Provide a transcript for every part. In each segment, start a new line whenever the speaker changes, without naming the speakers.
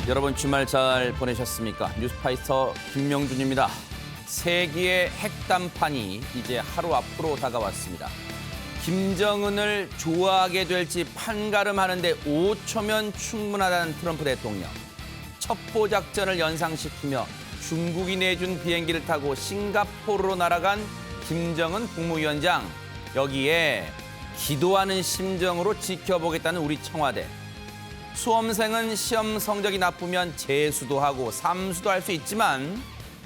여러분 주말 잘 보내셨습니까? 뉴스파이터 김명준입니다. 세기의 핵담판이 이제 하루 앞으로 다가왔습니다. 김정은을 좋아하게 될지 판가름하는데 5초면 충분하다는 트럼프 대통령. 첩보 작전을 연상시키며 중국이 내준 비행기를 타고 싱가포르로 날아간 김정은 국무위원장. 여기에 기도하는 심정으로 지켜보겠다는 우리 청와대. 수험생은 시험 성적이 나쁘면 재수도 하고 삼수도 할 수 있지만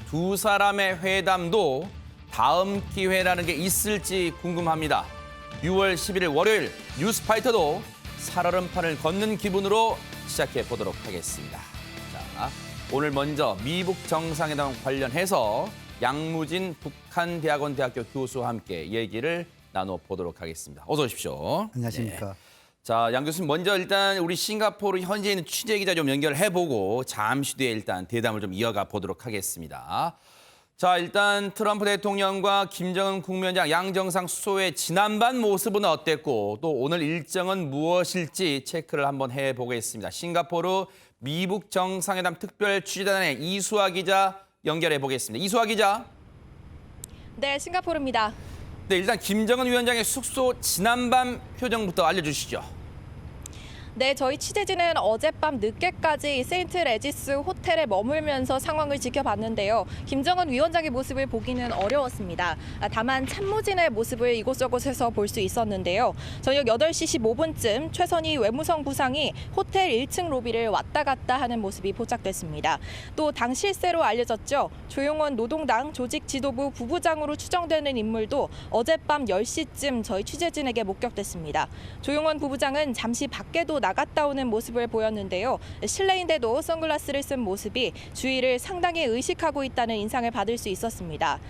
두 사람의 회담도 다음 기회라는 게 있을지 궁금합니다. 6월 11일 월요일 뉴스파이터도 살얼음판을 걷는 기분으로 시작해 보도록 하겠습니다. 자, 오늘 먼저 미북 정상회담 관련해서 양무진 북한대학원 대학교 교수와 함께 얘기를 나눠보도록 하겠습니다. 어서 오십시오.
안녕하십니까.
네. 자, 양 교수님 먼저 일단 우리 싱가포르 현지에 있는 취재기자 좀 연결해보고 잠시 뒤에 일단 대담을 좀 이어가 보도록 하겠습니다. 자, 일단 트럼프 대통령과 김정은 국무위원장 양 정상 수소의 지난밤 모습은 어땠고 또 오늘 일정은 무엇일지 체크를 한번 해보겠습니다. 싱가포르 미북 정상회담 특별 취재단의 이수아 기자 연결해보겠습니다. 이수아 기자.
네, 싱가포르입니다.
네, 일단 김정은 위원장의 숙소 지난밤 표정부터 알려주시죠.
네, 저희 취재진은 어젯밤 늦게까지 세인트 레지스 호텔에 머물면서 상황을 지켜봤는데요. 김정은 위원장의 모습을 보기는 어려웠습니다. 다만 참모진의 모습을 이곳저곳에서 볼 수 있었는데요. 저녁 8시 15분쯤 최선희 외무성 부상이 호텔 1층 로비를 왔다 갔다 하는 모습이 포착됐습니다. 또 당실세로 알려졌죠. 조용원 노동당 조직지도부 부부장으로 추정되는 인물도 어젯밤 10시쯤 저희 취재진에게 목격됐습니다. 조용원 부부장은 잠시 밖에도 나갔다 오는 모습을 보였는데요. 실내인데도 선글라스를 쓴 모습이 주위를 상당히 의식하고 있다는 인상을 받을 수 있었습니다.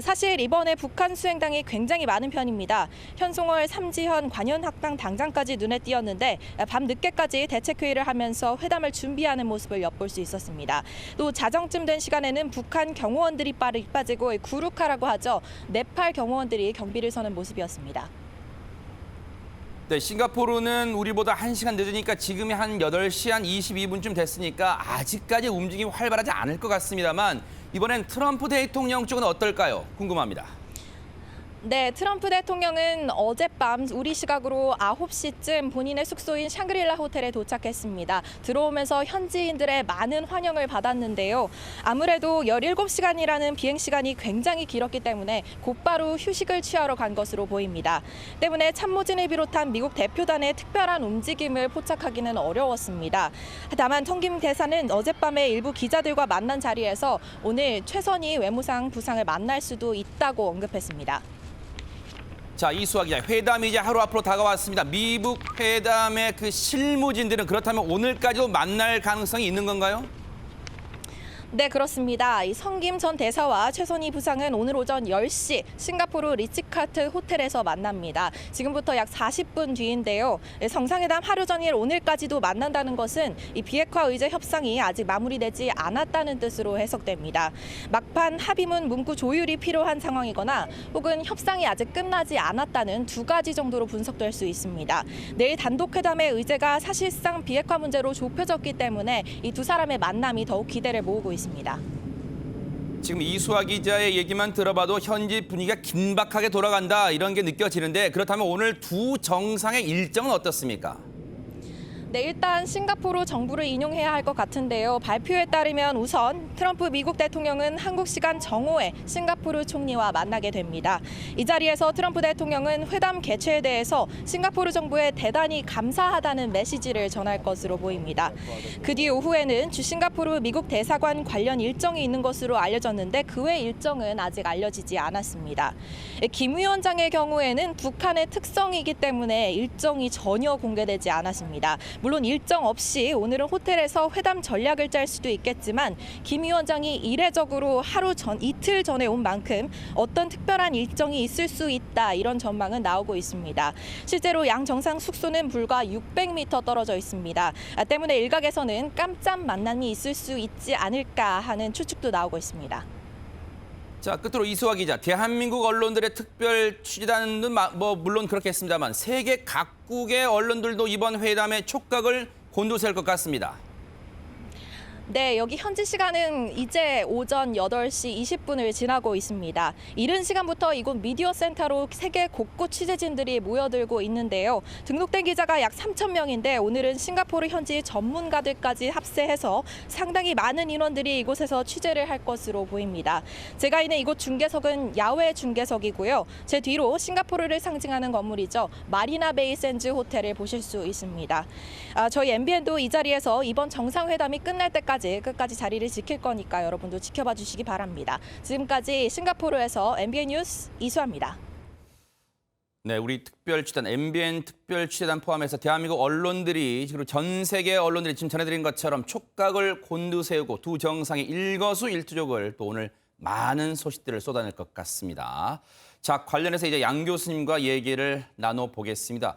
사실 이번에 북한 수행당이 굉장히 많은 편입니다. 현송월, 삼지현, 관현학당 당장까지 눈에 띄었는데 밤 늦게까지 대책회의를 하면서 회담을 준비하는 모습을 엿볼 수 있었습니다. 또 자정쯤 된 시간에는 북한 경호원들이 빠지고 구루카라고 하죠. 네팔 경호원들이 경비를 서는 모습이었습니다.
네, 싱가포르는 우리보다 1시간 늦으니까 지금이 한 8시 한 22분쯤 됐으니까 아직까지 움직임이 활발하지 않을 것 같습니다만 이번엔 트럼프 대통령 쪽은 어떨까요? 궁금합니다.
네, 트럼프 대통령은 어젯밤 우리 시각으로 9시쯤 본인의 숙소인 샹그릴라 호텔에 도착했습니다. 들어오면서 현지인들의 많은 환영을 받았는데요. 아무래도 17시간이라는 비행시간이 굉장히 길었기 때문에 곧바로 휴식을 취하러 간 것으로 보입니다. 때문에 참모진을 비롯한 미국 대표단의 특별한 움직임을 포착하기는 어려웠습니다. 다만 통김 대사는 어젯밤에 일부 기자들과 만난 자리에서 오늘 최선희 외무상 부상을 만날 수도 있다고 언급했습니다.
자, 이수아 기자, 회담이 이제 하루 앞으로 다가왔습니다. 미북 회담의 그 실무진들은 그렇다면 오늘까지도 만날 가능성이 있는 건가요?
네, 그렇습니다. 이 성김 전 대사와 최선희 부상은 오늘 오전 10시 싱가포르 리츠카트 호텔에서 만납니다. 지금부터 약 40분 뒤인데요. 정상회담 하루 전일 오늘까지도 만난다는 것은 이 비핵화 의제 협상이 아직 마무리되지 않았다는 뜻으로 해석됩니다. 막판 합의문 문구 조율이 필요한 상황이거나 혹은 협상이 아직 끝나지 않았다는 두 가지 정도로 분석될 수 있습니다. 내일 단독회담의 의제가 사실상 비핵화 문제로 좁혀졌기 때문에 이 두 사람의 만남이 더욱 기대를 모으고 있습니다.
지금 이수아 기자의 얘기만 들어봐도 현지 분위기가 긴박하게 돌아간다 이런 게 느껴지는데 그렇다면 오늘 두 정상의 일정은 어떻습니까?
네, 일단 싱가포르 정부를 인용해야 할 것 같은데요. 발표에 따르면 우선 트럼프 미국 대통령은 한국 시간 정오에 싱가포르 총리와 만나게 됩니다. 이 자리에서 트럼프 대통령은 회담 개최에 대해서 싱가포르 정부에 대단히 감사하다는 메시지를 전할 것으로 보입니다. 그 뒤 오후에는 싱가포르 미국 대사관 관련 일정이 있는 것으로 알려졌는데 그 외 일정은 아직 알려지지 않았습니다. 김 위원장의 경우에는 북한의 특성이기 때문에 일정이 전혀 공개되지 않았습니다. 물론 일정 없이 오늘은 호텔에서 회담 전략을 짤 수도 있겠지만 김 위원장이 이례적으로 이틀 전에 온 만큼 어떤 특별한 일정이 있을 수 있다 이런 전망은 나오고 있습니다. 실제로 양 정상 숙소는 불과 600m 떨어져 있습니다. 때문에 일각에서는 깜짝 만남이 있을 수 있지 않을까 하는 추측도 나오고 있습니다.
자, 끝으로 이수아 기자, 대한민국 언론들의 특별 취재단은 물론 그렇겠습니다만 세계 각국의 언론들도 이번 회담에 촉각을 곤두세울 것 같습니다.
네, 여기 현지 시간은 이제 오전 8시 20분을 지나고 있습니다. 이른 시간부터 이곳 미디어 센터로 세계 곳곳 취재진들이 모여들고 있는데요. 등록된 기자가 약 3,000명인데 오늘은 싱가포르 현지 전문가들까지 합세해서 상당히 많은 인원들이 이곳에서 취재를 할 것으로 보입니다. 제가 있는 이곳 중계석은 야외 중계석이고요. 제 뒤로 싱가포르를 상징하는 건물이죠. 마리나 베이 샌즈 호텔을 보실 수 있습니다. 저희 MBN도 이 자리에서 이번 정상회담이 끝날 때까지 끝까지 자리를 지킬 거니까 여러분도 지켜봐 주시기 바랍니다. 지금까지 싱가포르에서 MBN 뉴스 이수아입니다.
네, 우리 특별 취재단, MBN 특별 취재단 포함해서 대한민국 언론들이 그리고 전 세계 언론들이 지금 전해드린 것처럼 촉각을 곤두세우고 두 정상의 일거수일투족을 또 오늘 많은 소식들을 쏟아낼 것 같습니다. 자, 관련해서 이제 양 교수님과 얘기를 나눠보겠습니다.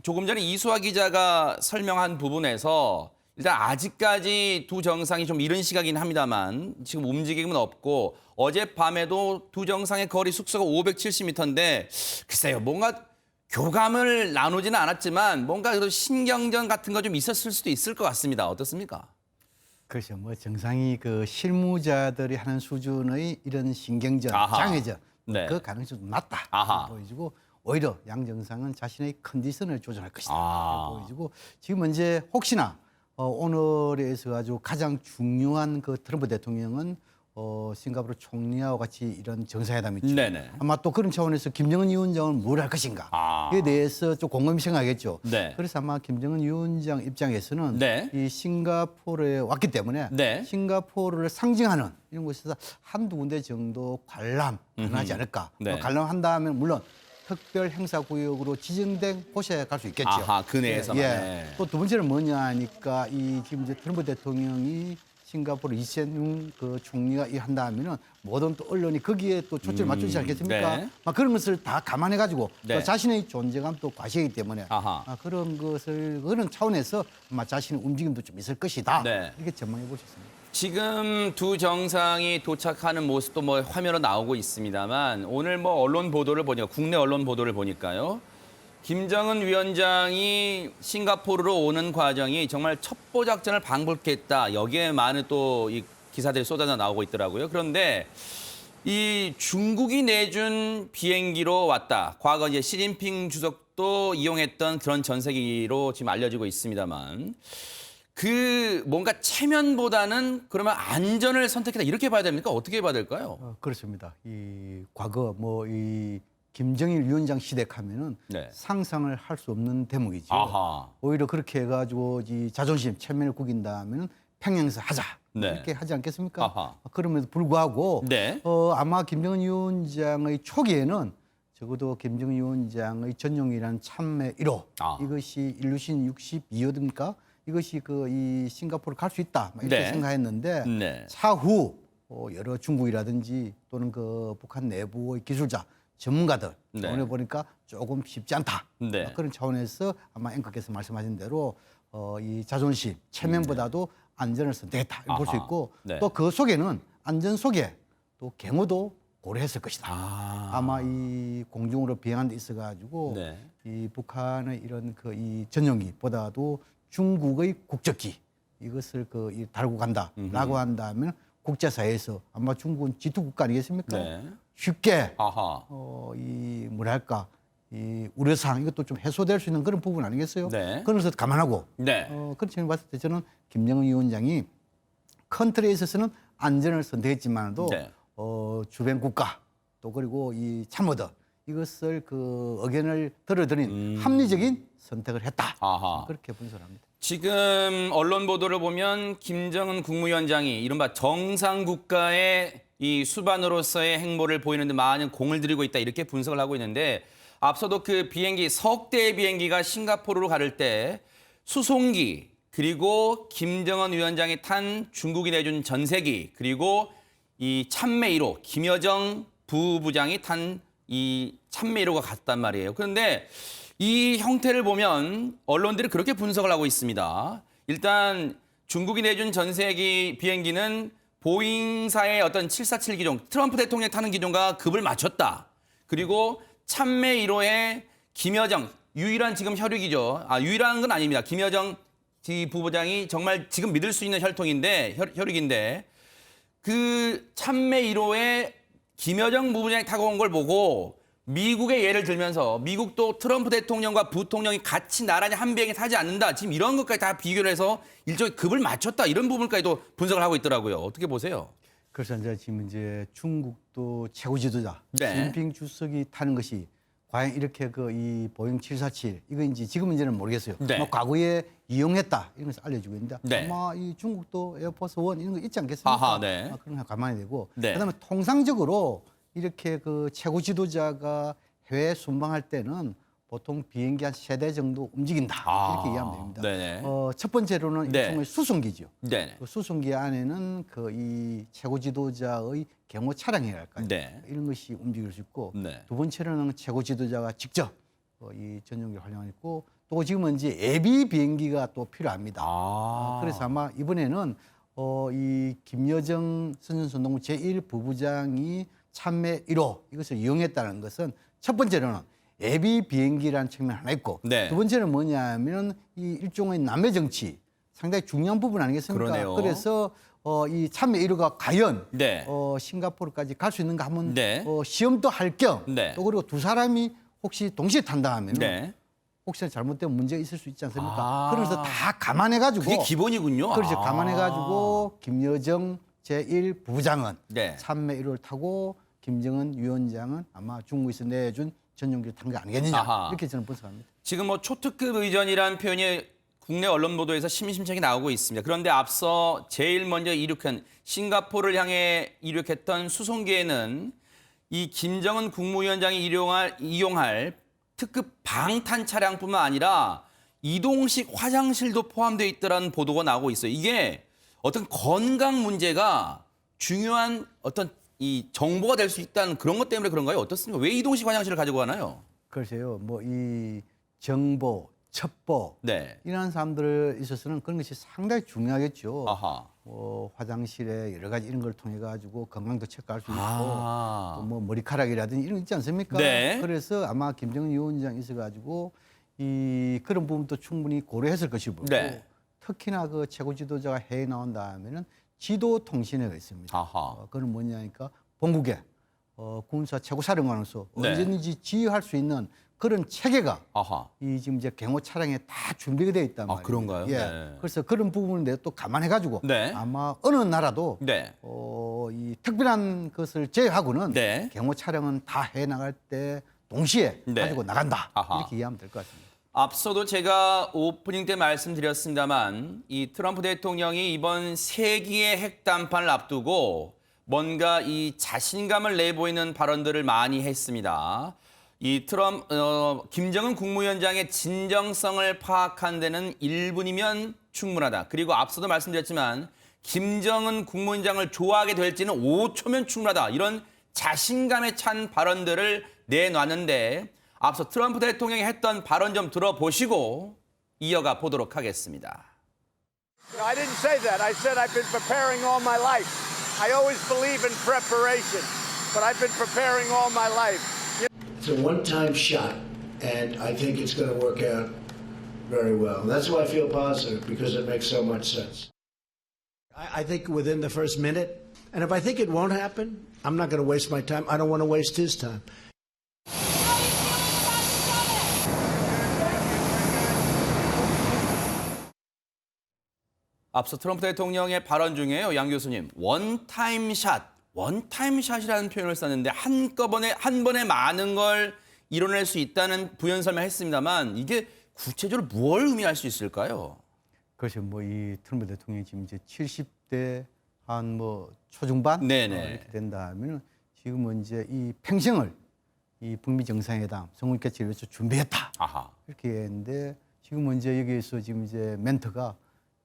조금 전에 이수아 기자가 설명한 부분에서 일단 아직까지 두 정상이 좀 이른 시각이긴 합니다만 지금 움직임은 없고 어젯밤에도 두 정상의 거리 숙소가 570m인데 글쎄요, 뭔가 교감을 나누지는 않았지만 뭔가 그래도 신경전 같은 거 좀 있었을 수도 있을 것 같습니다. 어떻습니까?
그렇죠. 뭐 정상이 그 실무자들이 하는 수준의 이런 신경전,
아하.
장애전
네.
그 가능성이 좀 낮다
아하.
보여지고 오히려 양 정상은 자신의 컨디션을 조절할 것이다
아.
보여지고 지금 이제 혹시나 오늘에 있어 가지고 가장 중요한 그 트럼프 대통령은 싱가포르 총리와 같이 이런 정상회담이 있죠.
네네.
아마 또 그런 차원에서 김정은 위원장은 뭘 할 것인가에 대해서 좀 곰곰이 생각하겠죠.
네.
그래서 아마 김정은 위원장 입장에서는
네.
이 싱가포르에 왔기 때문에
네.
싱가포르를 상징하는 이런 곳에서 한두 군데 정도 관람 가능하지 않을까.
네.
관람한다면 물론 특별 행사구역으로 지정된 곳에 갈 수 있겠죠.
아하, 그 내에서만.
예.
네.
또 두 번째는 뭐냐 하니까 이 지금 이제 트럼프 대통령이 싱가포르 이센융 그 총리가 이 한다 하면은 모든 또 언론이 거기에 또 초점을 맞추지 않겠습니까?
네.
막 그런 것을 다 감안해 가지고
네.
또 자신의 존재감 또 과시하기 때문에
아하.
그런 것을 그런 차원에서 아마 자신의 움직임도 좀 있을 것이다.
네.
이렇게 전망해 볼 수 있습니다.
지금 두 정상이 도착하는 모습도 뭐 화면으로 나오고 있습니다만 오늘 뭐 언론 보도를 보니까 국내 언론 보도를 보니까요. 김정은 위원장이 싱가포르로 오는 과정이 정말 첩보 작전을 방불케했다. 여기에 많은 또 이 기사들이 쏟아져 나오고 있더라고요. 그런데 이 중국이 내준 비행기로 왔다. 과거 이제 시진핑 주석도 이용했던 그런 전세기로 지금 알려지고 있습니다만 그 뭔가 체면보다는 그러면 안전을 선택했다 이렇게 봐야 됩니까? 어떻게 봐야 될까요?
그렇습니다. 이 과거 뭐 이 김정일 위원장 시댁 하면은
네.
상상을 할 수 없는 대목이죠.
아하.
오히려 그렇게 해가지고 이 자존심, 체면을 구긴다 하면은 평양에서 하자.
네.
이렇게 하지 않겠습니까?
아하.
그럼에도 불구하고
네.
아마 김정은 위원장의 초기에는 적어도 김정은 위원장의 전용이라는 참매 1호
아.
이것이 일루신 62호입니까? 이것이 그 이 싱가포르 갈 수 있다 막 이렇게
네.
생각했는데
네.
차후 여러 중국이라든지 또는 그 북한 내부의 기술자 전문가들
네.
오늘 보니까 조금 쉽지 않다.
네.
그런 차원에서 아마 앵커께서 말씀하신 대로 이 자존심, 체면보다도 안전을 선택했다 볼 수
아하.
있고
네.
또 그 속에는 안전 속에 또 경호도 고려했을 것이다. 아마 이 공중으로 비행한 데 있어가지고
네.
이 북한의 이런 그 이 전용기보다도 중국의 국적기 이것을 이 달고 간다라고 한다면 국제사회에서 아마 중국은 G2 국가 아니겠습니까?
네.
쉽게
아하.
이 뭐랄까 이 우려사항 이것도 좀 해소될 수 있는 그런 부분 아니겠어요?
네.
그래서 감안하고
네.
그런 측면을 봤을 때 저는 김정은 위원장이 컨트리에 있어서는 안전을 선택했지만도
네.
주변 국가 또 그리고 이 참모들 이것을 그 의견을 들어드린 합리적인 선택을 했다.
아하.
그렇게 분석을 합니다.
지금 언론 보도를 보면 김정은 국무위원장이 이른바 정상 국가의 이 수반으로서의 행보를 보이는데 많은 공을 들이고 있다 이렇게 분석을 하고 있는데 앞서도 그 비행기 석대의 비행기가 싱가포르로 가를 때 수송기 그리고 김정은 위원장이 탄 중국이 내준 전세기 그리고 이 참매 1호 김여정 부부장이 탄 이 참매 1호가 갔단 말이에요. 그런데 이 형태를 보면 언론들이 그렇게 분석을 하고 있습니다. 일단 중국이 내준 전세기 비행기는 보잉사의 어떤 747 기종, 트럼프 대통령이 타는 기종과 급을 맞췄다. 그리고 참매 1호의 김여정, 유일한 지금 혈육이죠. 유일한 건 아닙니다. 김여정 부부장이 정말 지금 믿을 수 있는 혈육인데 그 참매 1호에 김여정 부부장이 타고 온 걸 보고 미국의 예를 들면서 미국도 트럼프 대통령과 부통령이 같이 나란히 한 비행기 타지 않는다. 지금 이런 것까지 다 비교를 해서 일종의 급을 맞췄다. 이런 부분까지도 분석을 하고 있더라고요. 어떻게 보세요?
그래서 이제 지금 이제 중국도 최고 지도자
네.
시진핑 주석이 타는 것이 과연 이렇게 그 이 보잉 747 이거 이제 지금은 이제는 모르겠어요.
네.
뭐 과거에 이용했다 이런 것을 알려주고 있는데
네.
아마 이 중국도 에어포스 원 이런 거 있지 않겠습니까?
아하, 네.
그런 거 가만히 되고
네.
그다음에 통상적으로 이렇게 그 최고 지도자가 해외 순방할 때는 보통 비행기 한 3대 정도 움직인다 이렇게 이해하면 됩니다.
네네.
첫 번째로는
네.
일종의 수송기죠.
네.
그 수송기 안에는 그 이 최고 지도자의 경호 차량이랄까요.
네.
이런 것이 움직일 수 있고
네.
두 번째로는 최고 지도자가 직접 이 전용기를 활용했고 또 지금은 이제 예비 비행기가 또 필요합니다. 그래서 아마 이번에는 이 김여정 선전선동부 제1 부부장이 참매 1호 이것을 이용했다는 것은 첫 번째로는 예비 비행기라는 측면 하나 있고
네.
두 번째는 뭐냐면 이 일종의 남매 정치 상당히 중요한 부분 아니겠습니까?
그러네요.
그래서 이 참매 1호가 과연
네.
싱가포르까지 갈 수 있는가 한번
네.
시험도 할 겸 또
네.
그리고 두 사람이 혹시 동시에 탄다 하면
네.
혹시나 잘못되면 문제가 있을 수 있지 않습니까?
아.
그러면서 다 감안해가지고
그게 기본이군요.
그렇죠.
아.
감안해가지고 김여정 제1 부부장은
네.
참매 1호를 타고 김정은 위원장은 아마 중국에서 내준 전용기를 탄 거 아니겠느냐
아하.
이렇게 저는 분석합니다.
지금 뭐 초특급 의전이라는 표현이 국내 언론 보도에서 심심찮게 나오고 있습니다. 그런데 앞서 제일 먼저 이륙한 싱가포르를 향해 이륙했던 수송기에는 이 김정은 국무위원장이 이용할 특급 방탄 차량뿐만 아니라 이동식 화장실도 포함되어 있다는 보도가 나오고 있어요. 이게 어떤 건강 문제가 중요한 어떤 이 정보가 될 수 있다는 그런 것 때문에 그런가요? 어떻습니까? 왜 이동식 화장실을 가지고 가나요?
글쎄요, 뭐 이 정보, 첩보
네.
이런 사람들 있어서는 그런 것이 상당히 중요하겠죠.
아하.
뭐 화장실에 여러 가지 이런 걸 통해 가지고 건강도 체크할 수 있고
아.
또 뭐 머리카락이라든지 이런 거 있지 않습니까?
네.
그래서 아마 김정은 위원장이 있어가지고 이 그런 부분도 충분히 고려했을 것이고
네.
특히나 그 최고 지도자가 해외에 나온다 하면은 지도 통신회가 있습니다.
아하.
그건 뭐냐니까 본국에 군사 최고사령관으로서
네.
언제든지 지휘할 수 있는 그런 체계가
아하.
이 지금 이제 경호 차량에 다 준비가 되어 있단
아,
말이에요.
그런가요?
예.
네.
그래서 그런 부분을 내가 또 감안해가지고
네.
아마 어느 나라도
네.
이 특별한 것을 제외하고는
네.
경호 차량은 다 해 나갈 때 동시에
네.
가지고 나간다
아하.
이렇게 이해하면 될 것 같습니다.
앞서도 제가 오프닝 때 말씀드렸습니다만 이 트럼프 대통령이 이번 세기의 핵담판을 앞두고 뭔가 이 자신감을 내보이는 발언들을 많이 했습니다. 이 김정은 국무위원장의 진정성을 파악한 데는 1분이면 충분하다. 그리고 앞서도 말씀드렸지만 김정은 국무위원장을 좋아하게 될지는 5초면 충분하다. 이런 자신감에 찬 발언들을 내놨는데 앞서 트럼프 대통령이 했던 발언 좀 들어보시고 이어가 보도록 하겠습니다.
No, I didn't say that. I said I've been preparing all my life. I always believe in preparation, but I've been preparing all my life.
It's a one-time shot, and I think it's going to work out very well. That's why I feel positive, because it makes so much sense. I think within the first minute, and if I think it won't happen, I'm not going to waste my time. I don't want to waste his time.
앞서 트럼프 대통령의 발언 중에요, 양 교수님, 원타임샷이라는 표현을 썼는데 한 번에 많은 걸 이뤄낼 수 있다는 부연 설명했습니다만 이게 구체적으로 뭘 의미할 수 있을까요?
그렇죠. 뭐 이 트럼프 대통령이 지금 이제 70대 한 뭐 초중반
네네.
이렇게 된다 하면 지금은 이제 이 평생을 이 북미 정상회담 성공 개최를 위해서 준비했다
아하.
이렇게 했는데 지금은 이제 여기에서 지금 이제 멘트가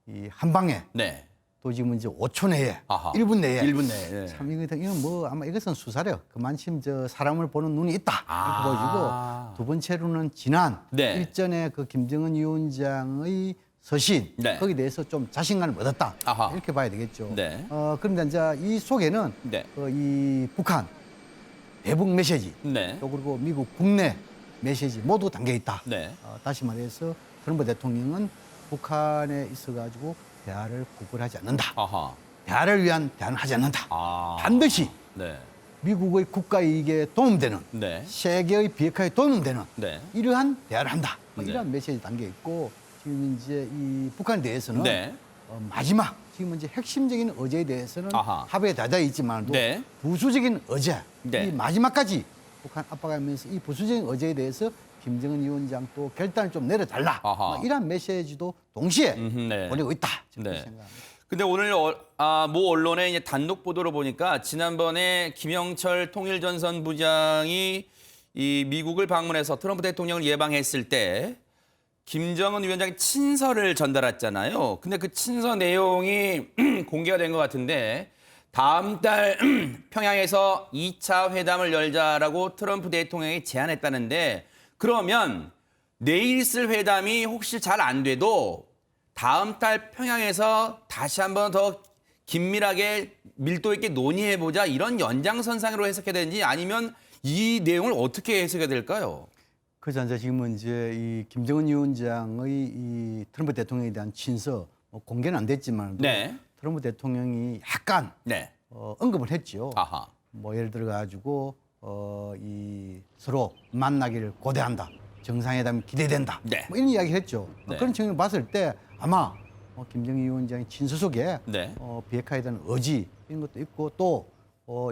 이 한 방에
네.
또 지금 이제 5초 내에
아하.
1분 내에
1분 내에. 네.
참 이건 뭐 아마 이것은 수사래요. 그만큼 저 사람을 보는 눈이 있다
아.
이렇게 보여지고 두 번째로는 지난
네.
일전에 그 김정은 위원장의 서신
네.
거기에 대해서 좀 자신감을 얻었다
아하.
이렇게 봐야 되겠죠.
네.
그런데 이제 이 속에는
네.
이 북한 대북 메시지
네.
또 그리고 미국 국내 메시지 모두 담겨 있다.
네.
다시 말해서 트럼프 대통령은 북한에 있어가지고 대화를 구걸하지 않는다.
아하.
대화를 위한 대화는 하지 않는다.
아.
반드시
네.
미국의 국가 이익에 도움되는
네.
세계의 비핵화에 도움되는
네.
이러한 대화를 한다. 뭐
네.
이런 메시지 담겨 있고 지금 이제 이 북한에 대해서는
네.
마지막 지금 이제 핵심적인 어제에 대해서는
아하.
합의에 다져 있지만도
네.
부수적인 어제
네.
이 마지막까지 북한 압박하면서 이 부수적인 어제에 대해서 김정은 위원장 또 결단을 좀 내려달라.
아하.
뭐 이런 메시지도 동시에
네.
보내고 있다. 저는
네.
그렇게 생각합니다.
근데 오늘 모 언론의 이제 단독 보도를 보니까 지난번에 김영철 통일전선 부장이 이 미국을 방문해서 트럼프 대통령을 예방했을 때 김정은 위원장이 친서를 전달했잖아요. 근데 그 친서 내용이 공개가 된 것 같은데 다음 달 평양에서 2차 회담을 열자라고 트럼프 대통령이 제안했다는데 그러면 내일 있을 회담이 혹시 잘 안 돼도 다음 달 평양에서 다시 한번 더 긴밀하게 밀도 있게 논의해보자 이런 연장선상으로 해석해야 되는지 아니면 이 내용을 어떻게 해석해야 될까요?
그래서 이제 지금은 이제 이 김정은 위원장의 이 트럼프 대통령에 대한 친서 뭐 공개는 안 됐지만
네.
트럼프 대통령이 약간
네.
언급을 했죠.
아하.
뭐 예를 들어 가지고 이 서로 만나기를 고대한다. 정상회담이 기대된다.
네.
뭐 이런 이야기 했죠.
네.
그런 측면을 봤을 때 아마 김정일 위원장의 친서 속에
네.
비핵화에 대한 의지 이런 것도 있고 또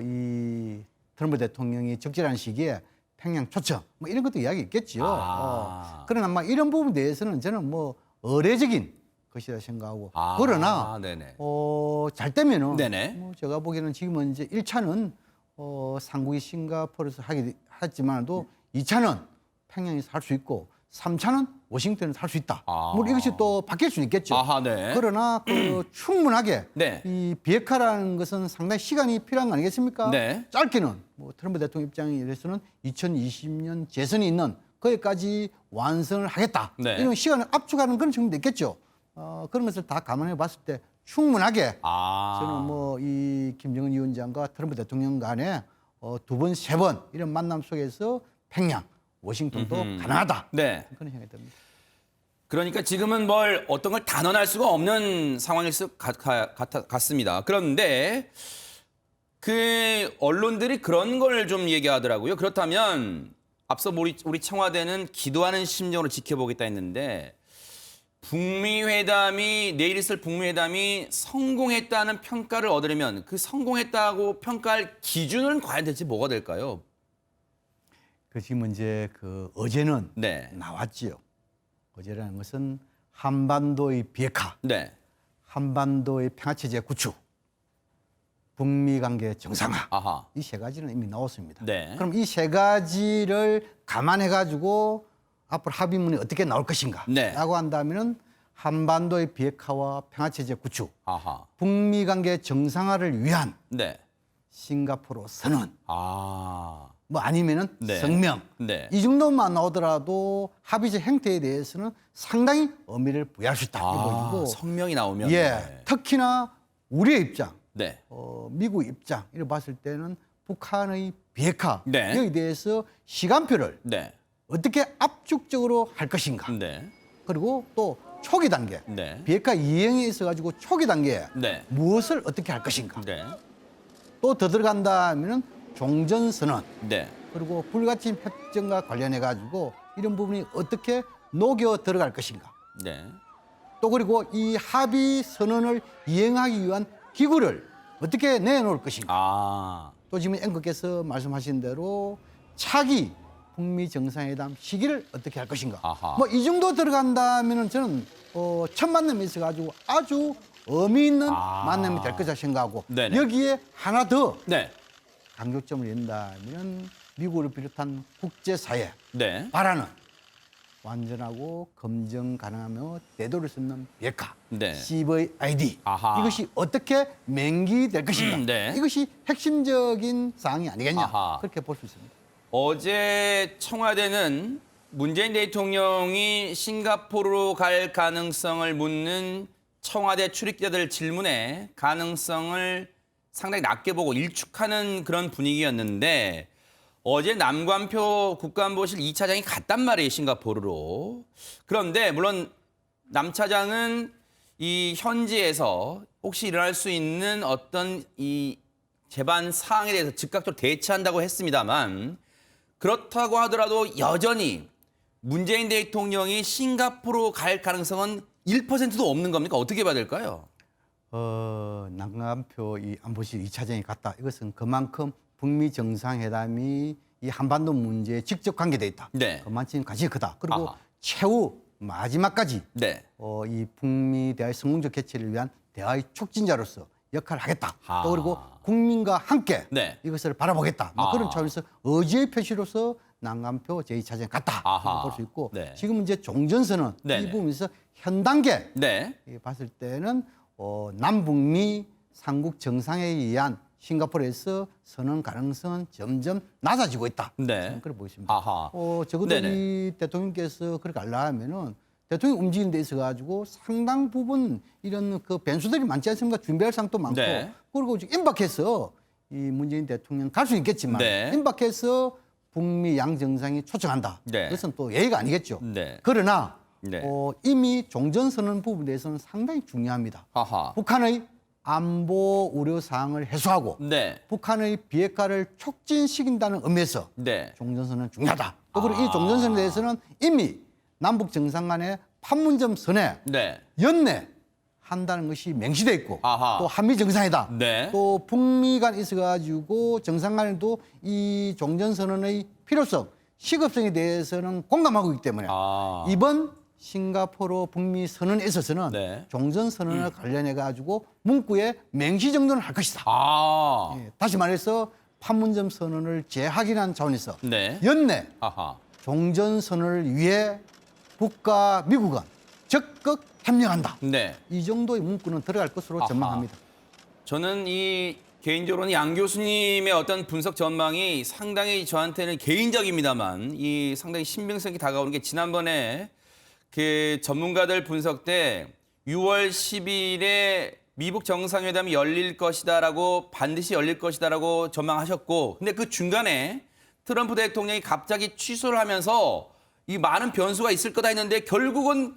이 트럼프 대통령이 적절한 시기에 평양 초청 뭐 이런 것도 이야기 있겠지요.
아.
그러나 아마 이런 부분에 대해서는 저는 뭐 의례적인 것이라 생각하고
아,
그러나
네네.
잘 되면은
네네.
뭐 제가 보기에는 지금은 이제 1차는 상국이 싱가포르에서 하지만도 2차는 평양에서 할 수 있고 3차는 워싱턴에서 할 수 있다.
아.
뭐 이것이 또 바뀔 수 있겠죠.
아하, 네.
그러나 충분하게
네.
이 비핵화라는 것은 상당히 시간이 필요한 거 아니겠습니까?
네.
짧게는 뭐 트럼프 대통령 입장에서는 2020년 재선이 있는 거기까지 완성을 하겠다.
네.
이런 시간을 압축하는 그런 측면도 있겠죠. 그런 것을 다 감안해 봤을 때 충분하게 저는 뭐 이 김정은 위원장과 트럼프 대통령 간에 두 번, 세 번 이런 만남 속에서 평양, 워싱턴도 가능하다.
네.
그런 생각이 듭니다.
그러니까 지금은 어떤 걸 단언할 수가 없는 상황일 것 같습니다. 그런데 그 언론들이 그런 걸 좀 얘기하더라고요. 그렇다면 앞서 우리 청와대는 기도하는 심정으로 지켜보겠다 했는데 내일 있을 북미 회담이 성공했다는 평가를 얻으려면 그 성공했다고 평가할 기준은 과연 대체 뭐가 될까요?
그 지금 이제 어제는
네.
나왔지요. 어제라는 것은 한반도의 비핵화,
네.
한반도의 평화체제 구축, 북미 관계 정상화.
아하.
이 세 가지는 이미 나왔습니다.
네.
그럼 이 세 가지를 감안해 가지고 앞으로 합의문이 어떻게 나올 것인가?
네.
라고 한다면은 한반도의 비핵화와 평화체제 구축,
아하.
북미 관계 정상화를 위한
네.
싱가포르 선언,
아.
뭐 아니면은
네.
성명.
네.
이 정도만 나오더라도 합의적 행태에 대해서는 상당히 의미를 부여할 수 있다. 이거
성명이 나오면.
예,
네.
특히나 우리의 입장,
네.
미국 입장 이를 봤을 때는 북한의 비핵화
네.
여기에 대해서 시간표를
네.
어떻게 압축적으로 할 것인가.
네.
그리고 또 초기 단계,
네.
비핵화 이행에 있어 가지고 초기 단계에
네.
무엇을 어떻게 할 것인가.
네.
또 더 들어간다면은 종전 선언.
네.
그리고 불가침 협정과 관련해 가지고 이런 부분이 어떻게 녹여 들어갈 것인가.
네.
또 그리고 이 합의 선언을 이행하기 위한 기구를 어떻게 내놓을 것인가.
아.
또 지금 앵커께서 말씀하신 대로 차기 북미 정상회담 시기를 어떻게 할 것인가.
아하.
뭐 이 정도 들어간다면은 저는 첫 만남이 있어 가지고 아주 의미 있는 만남이 될 것이라 생각하고
네네.
여기에 하나 더
네.
강조점을 낸다면 미국을 비롯한 국제사회
네.
바라는 완전하고 검증 가능하며 대도를 쓰는 비핵화,
네.
CVID
아하.
이것이 어떻게 맹기될 것인가.
네.
이것이 핵심적인 사항이 아니겠냐.
아하.
그렇게 볼 수 있습니다.
어제 청와대는 문재인 대통령이 싱가포르로 갈 가능성을 묻는 청와대 출입기자들 질문에 가능성을 상당히 낮게 보고 일축하는 그런 분위기였는데 어제 남관표 국가안보실 2차장이 갔단 말이에요, 싱가포르로. 그런데 물론 남 차장은 이 현지에서 혹시 일어날 수 있는 어떤 이 재반 사항에 대해서 즉각적으로 대처한다고 했습니다만 그렇다고 하더라도 여전히 문재인 대통령이 싱가포르 갈 가능성은 1%도 없는 겁니까? 어떻게 봐야 될까요?
남간표 이 안보실 2차장이 갔다. 이것은 그만큼 북미 정상회담이 이 한반도 문제에 직접 관계돼 있다.
네.
그만큼 가치가 크다. 그리고
아하.
최후 마지막까지
네.
이 북미 대화의 성공적 개최를 위한 대화의 촉진자로서 역할을 하겠다.
아.
또 그리고 국민과 함께
네.
이것을 바라보겠다. 뭐
아.
그런 차원에서 의지의 표시로서 난간표 제2차장이 갔다.
아하.
볼 수 있고
네.
지금 이제 종전선언
네네.
이 부분에서 현 단계
네.
봤을 때는 남북미 삼국 정상에 의한 싱가포르에서 선언 가능성은 점점 낮아지고 있다.
네.
저는 그렇게 보겠습니다.
아하.
적어도
네네.
이 대통령께서 그렇게 하려면은 대통령 움직이는 데 있어 가지고 상당 부분 이런 그 변수들이 많지 않습니까? 준비할 사항도 많고
네.
그리고 지금 임박해서 이 문재인 대통령 갈 수 있겠지만
네.
임박해서 북미 양 정상이 초청한다.
네.
그것은 또 예의가 아니겠죠.
네.
그러나
네.
이미 종전선언 부분에 대해서는 상당히 중요합니다.
아하.
북한의 안보 우려 사항을 해소하고
네.
북한의 비핵화를 촉진시킨다는 의미에서
네.
종전선언은 중요하다. 또 그리고 이 종전선언에 대해서는 이미 남북 정상 간의 판문점 선에
네.
연내 한다는 것이 맹시돼 있고
아하.
또 한미 정상회담
네.
또 북미 간 있어가지고 정상 간에도 이 종전선언의 필요성 시급성에 대해서는 공감하고 있기 때문에
아.
이번 싱가포르 북미 선언에 있어서는
네.
종전선언을 관련해 가지고 문구에 맹시 정도는 할 것이다.
아.
예, 다시 말해서 판문점 선언을 재확인한 차원에서
네.
연내
아하.
종전선언을 위해 북과 미국은 적극 협력한다.
네.
이 정도의 문구는 들어갈 것으로
아하.
전망합니다.
저는 이 개인적으로는 양 교수님의 어떤 분석 전망이 상당히 저한테는 개인적입니다만 이 상당히 신빙성이 다가오는 게 지난번에 그 전문가들 분석 때 6월 10일에 미북 정상회담이 열릴 것이다라고 반드시 열릴 것이다라고 전망하셨고 근데 그 중간에 트럼프 대통령이 갑자기 취소를 하면서 이 많은 변수가 있을 거다 했는데 결국은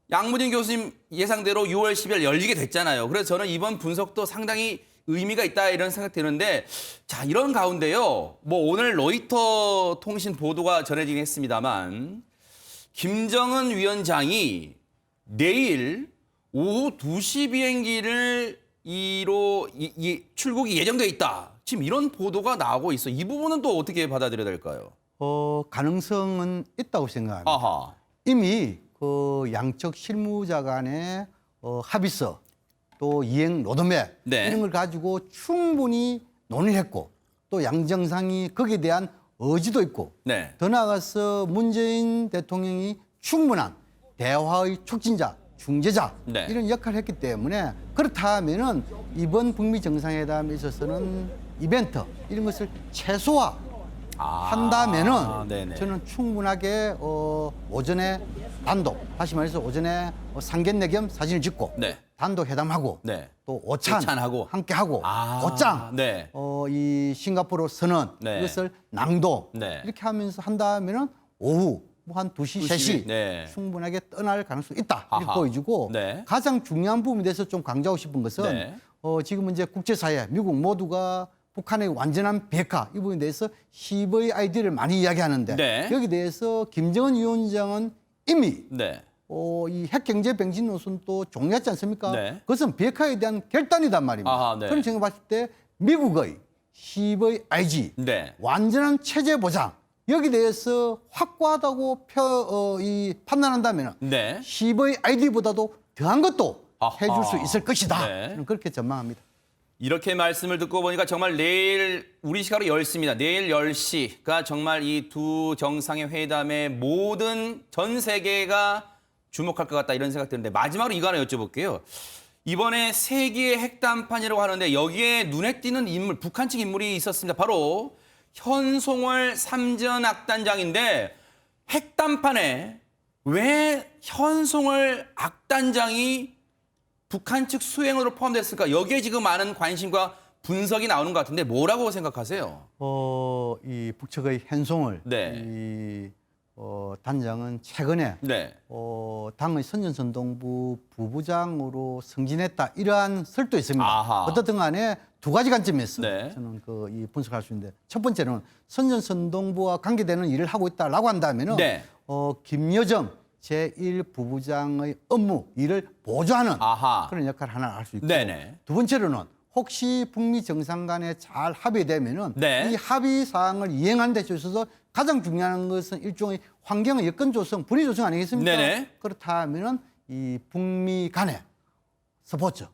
양무진 교수님 예상대로 6월 10일 열리게 됐잖아요. 그래서 저는 이번 분석도 상당히 의미가 있다 이런 생각 드는데 자 이런 가운데요. 뭐 오늘 로이터 통신 보도가 전해지긴 했습니다만 김정은 위원장이 내일 오후 2시 비행기를 출국이 예정돼 있다. 지금 이런 보도가 나오고 있어. 이 부분은 또 어떻게 받아들여야 될까요?
가능성은 있다고 생각합니다.
아하.
이미 그 양측 실무자 간의 합의서 또 이행 로드맵
네.
이런 걸 가지고 충분히 논의했고 또 양 정상이 거기에 대한 의지도 있고
네.
더 나아가서 문재인 대통령이 충분한 대화의 촉진자, 중재자
네.
이런 역할을 했기 때문에 그렇다면은 이번 북미 정상회담에 있어서는 이벤트 이런 것을 최소화 한다면은
네네.
저는 충분하게 오전에 단독 다시 말해서 오전에 상견례 겸 사진을 찍고
네.
단독 회담하고
네.
또 오찬하고 함께 하고 곧장
네.
이 싱가포르 선언
네.
이것을 낭독
네.
이렇게 하면서 한다면은 오후 뭐 한 2시, 3시
네.
충분하게 떠날 가능성이 있다 이렇게
아하.
보여지고
네.
가장 중요한 부분에 대해서 좀 강조하고 싶은 것은
네.
지금 이제 국제사회 미국 모두가 북한의 완전한 비핵화 이 부분에 대해서 CVID를 많이 이야기하는데
네.
여기 대해서 김정은 위원장은 이미
네.
이 핵경제 병진 노선도 종료했지 않습니까?
네.
그것은 비핵화에 대한 결단이단 말입니다.
아하, 네.
그런 점을 봤을 때 미국의 CVIG
네.
완전한 체제 보장 여기 대해서 확고하다고 판단한다면
네.
CVID보다도 더한 것도
아하.
해줄 수 있을 것이다.
네.
저는 그렇게 전망합니다.
이렇게 말씀을 듣고 보니까 정말 내일 우리 시각으로 10시입니다. 내일 10시가 정말 이 두 정상의 회담에 모든 전 세계가 주목할 것 같다 이런 생각 드는데 마지막으로 이거 하나 여쭤볼게요. 이번에 세계의 핵담판이라고 하는데 여기에 눈에 띄는 인물, 북한 측 인물이 있었습니다. 바로 현송월 삼전악단장인데 핵담판에 왜 현송월 악단장이 북한 측 수행으로 포함됐을까? 여기에 지금 많은 관심과 분석이 나오는 것 같은데 뭐라고 생각하세요?
이 북측의 현송을
네.
이 단장은 최근에
네.
당의 선전선동부 부부장으로 승진했다 이러한 설도 있습니다.
아하.
어떻든 간에 두 가지 관점에서
네.
저는 이 분석할 수 있는데 첫 번째는 선전선동부와 관계되는 일을 하고 있다라고 한다면은
네.
김여정 제1부부장의 업무 일을 보조하는
아하.
그런 역할을 하나 할 수 있고
네네.
두 번째로는 혹시 북미 정상 간에 잘 합의되면은
네.
이 합의 사항을 이행하는 데 있어서 가장 중요한 것은 일종의 환경의 여건 조성, 분위 조성 아니겠습니까?
네네.
그렇다면은 이 북미 간의 스포츠,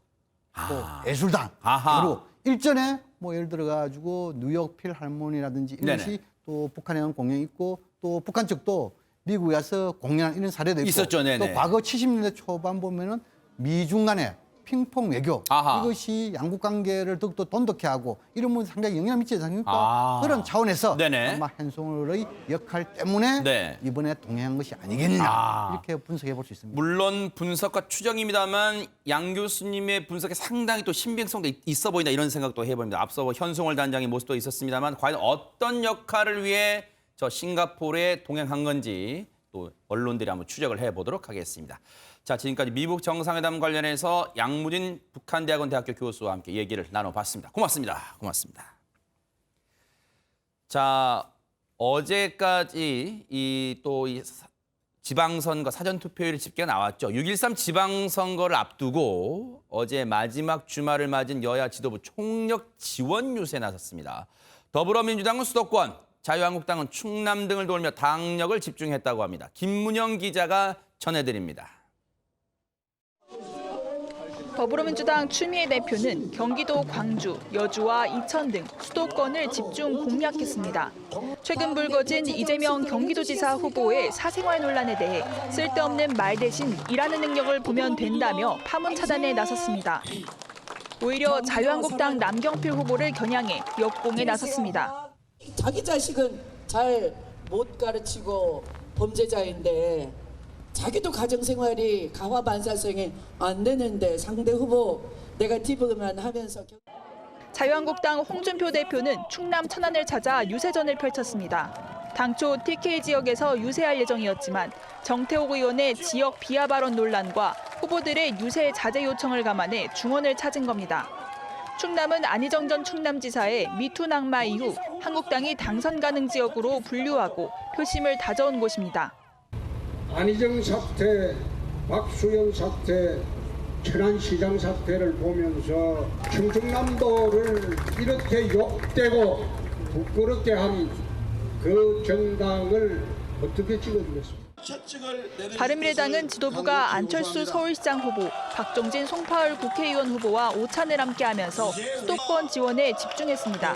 또 예술단,
아하.
그리고 일전에 뭐 예를 들어 가지고 뉴욕 필하모니라든지 이런
네네.
것이 또 북한에 한 공연이 있고 또 북한 측도 미국에 와서 공연한 이런 사례도 있고
있었죠. 네네.
또 과거 70년대 초반 보면은 미중 간의 핑퐁 외교
아하.
이것이 양국 관계를 더욱더 돈독해 하고 이러면 상당히 영향을 미치지 않습니까?
아.
그런 차원에서
네네.
아마 한송월의 역할 때문에
네.
이번에 동행한 것이 아니겠느냐
아.
이렇게 분석해 볼 수 있습니다.
물론 분석과 추정입니다만 양 교수님의 분석에 상당히 또 신빙성도 있어 보인다 이런 생각도 해봅니다. 앞서 뭐 현송월 단장의 모습도 있었습니다만 과연 어떤 역할을 위해 저 싱가포르에 동행한 건지 또 언론들이 한번 추적을 해보도록 하겠습니다. 자, 지금까지 미국 정상회담 관련해서 양무진 북한대학원 대학교 교수와 함께 얘기를 나눠봤습니다. 고맙습니다. 고맙습니다. 자, 어제까지 이 지방선거 사전투표율 집계가 나왔죠. 6.13 지방선거를 앞두고 어제 마지막 주말을 맞은 여야 지도부 총력 지원 유세에 나섰습니다. 더불어민주당은 수도권, 자유한국당은 충남 등을 돌며 당력을 집중했다고 합니다. 김문영 기자가 전해드립니다.
더불어민주당 추미애 대표는 경기도 광주, 여주와 이천 등 수도권을 집중 공략했습니다. 최근 불거진 이재명 경기도지사 후보의 사생활 논란에 대해 쓸데없는 말 대신 일하는 능력을 보면 된다며 파문 차단에 나섰습니다. 오히려 자유한국당 남경필 후보를 겨냥해 역공에 나섰습니다.
자기 자식은 잘 못 가르치고 범죄자인데 자기도 가정생활이 가화반사성이 안 되는데 상대 후보 내가 뒤보기만 하면서
자유한국당 홍준표 대표는 충남 천안을 찾아 유세전을 펼쳤습니다. 당초 TK 지역에서 유세할 예정이었지만 정태욱 의원의 지역 비하 발언 논란과 후보들의 유세 자제 요청을 감안해 중원을 찾은 겁니다. 충남은 안희정 전 충남지사의 미투 낙마 이후 한국당이 당선 가능 지역으로 분류하고 표심을 다져온 곳입니다.
안희정 사태, 박수영 사태, 천안시장 사태를 보면서 충청남도를 이렇게 욕되고 부끄럽게 한 그 정당을 어떻게 찍어주겠습니까?
바른미래당은 지도부가 안철수 서울시장 후보, 박종진 송파울 국회의원 후보와 오찬을 함께하면서 수도권 지원에 집중했습니다.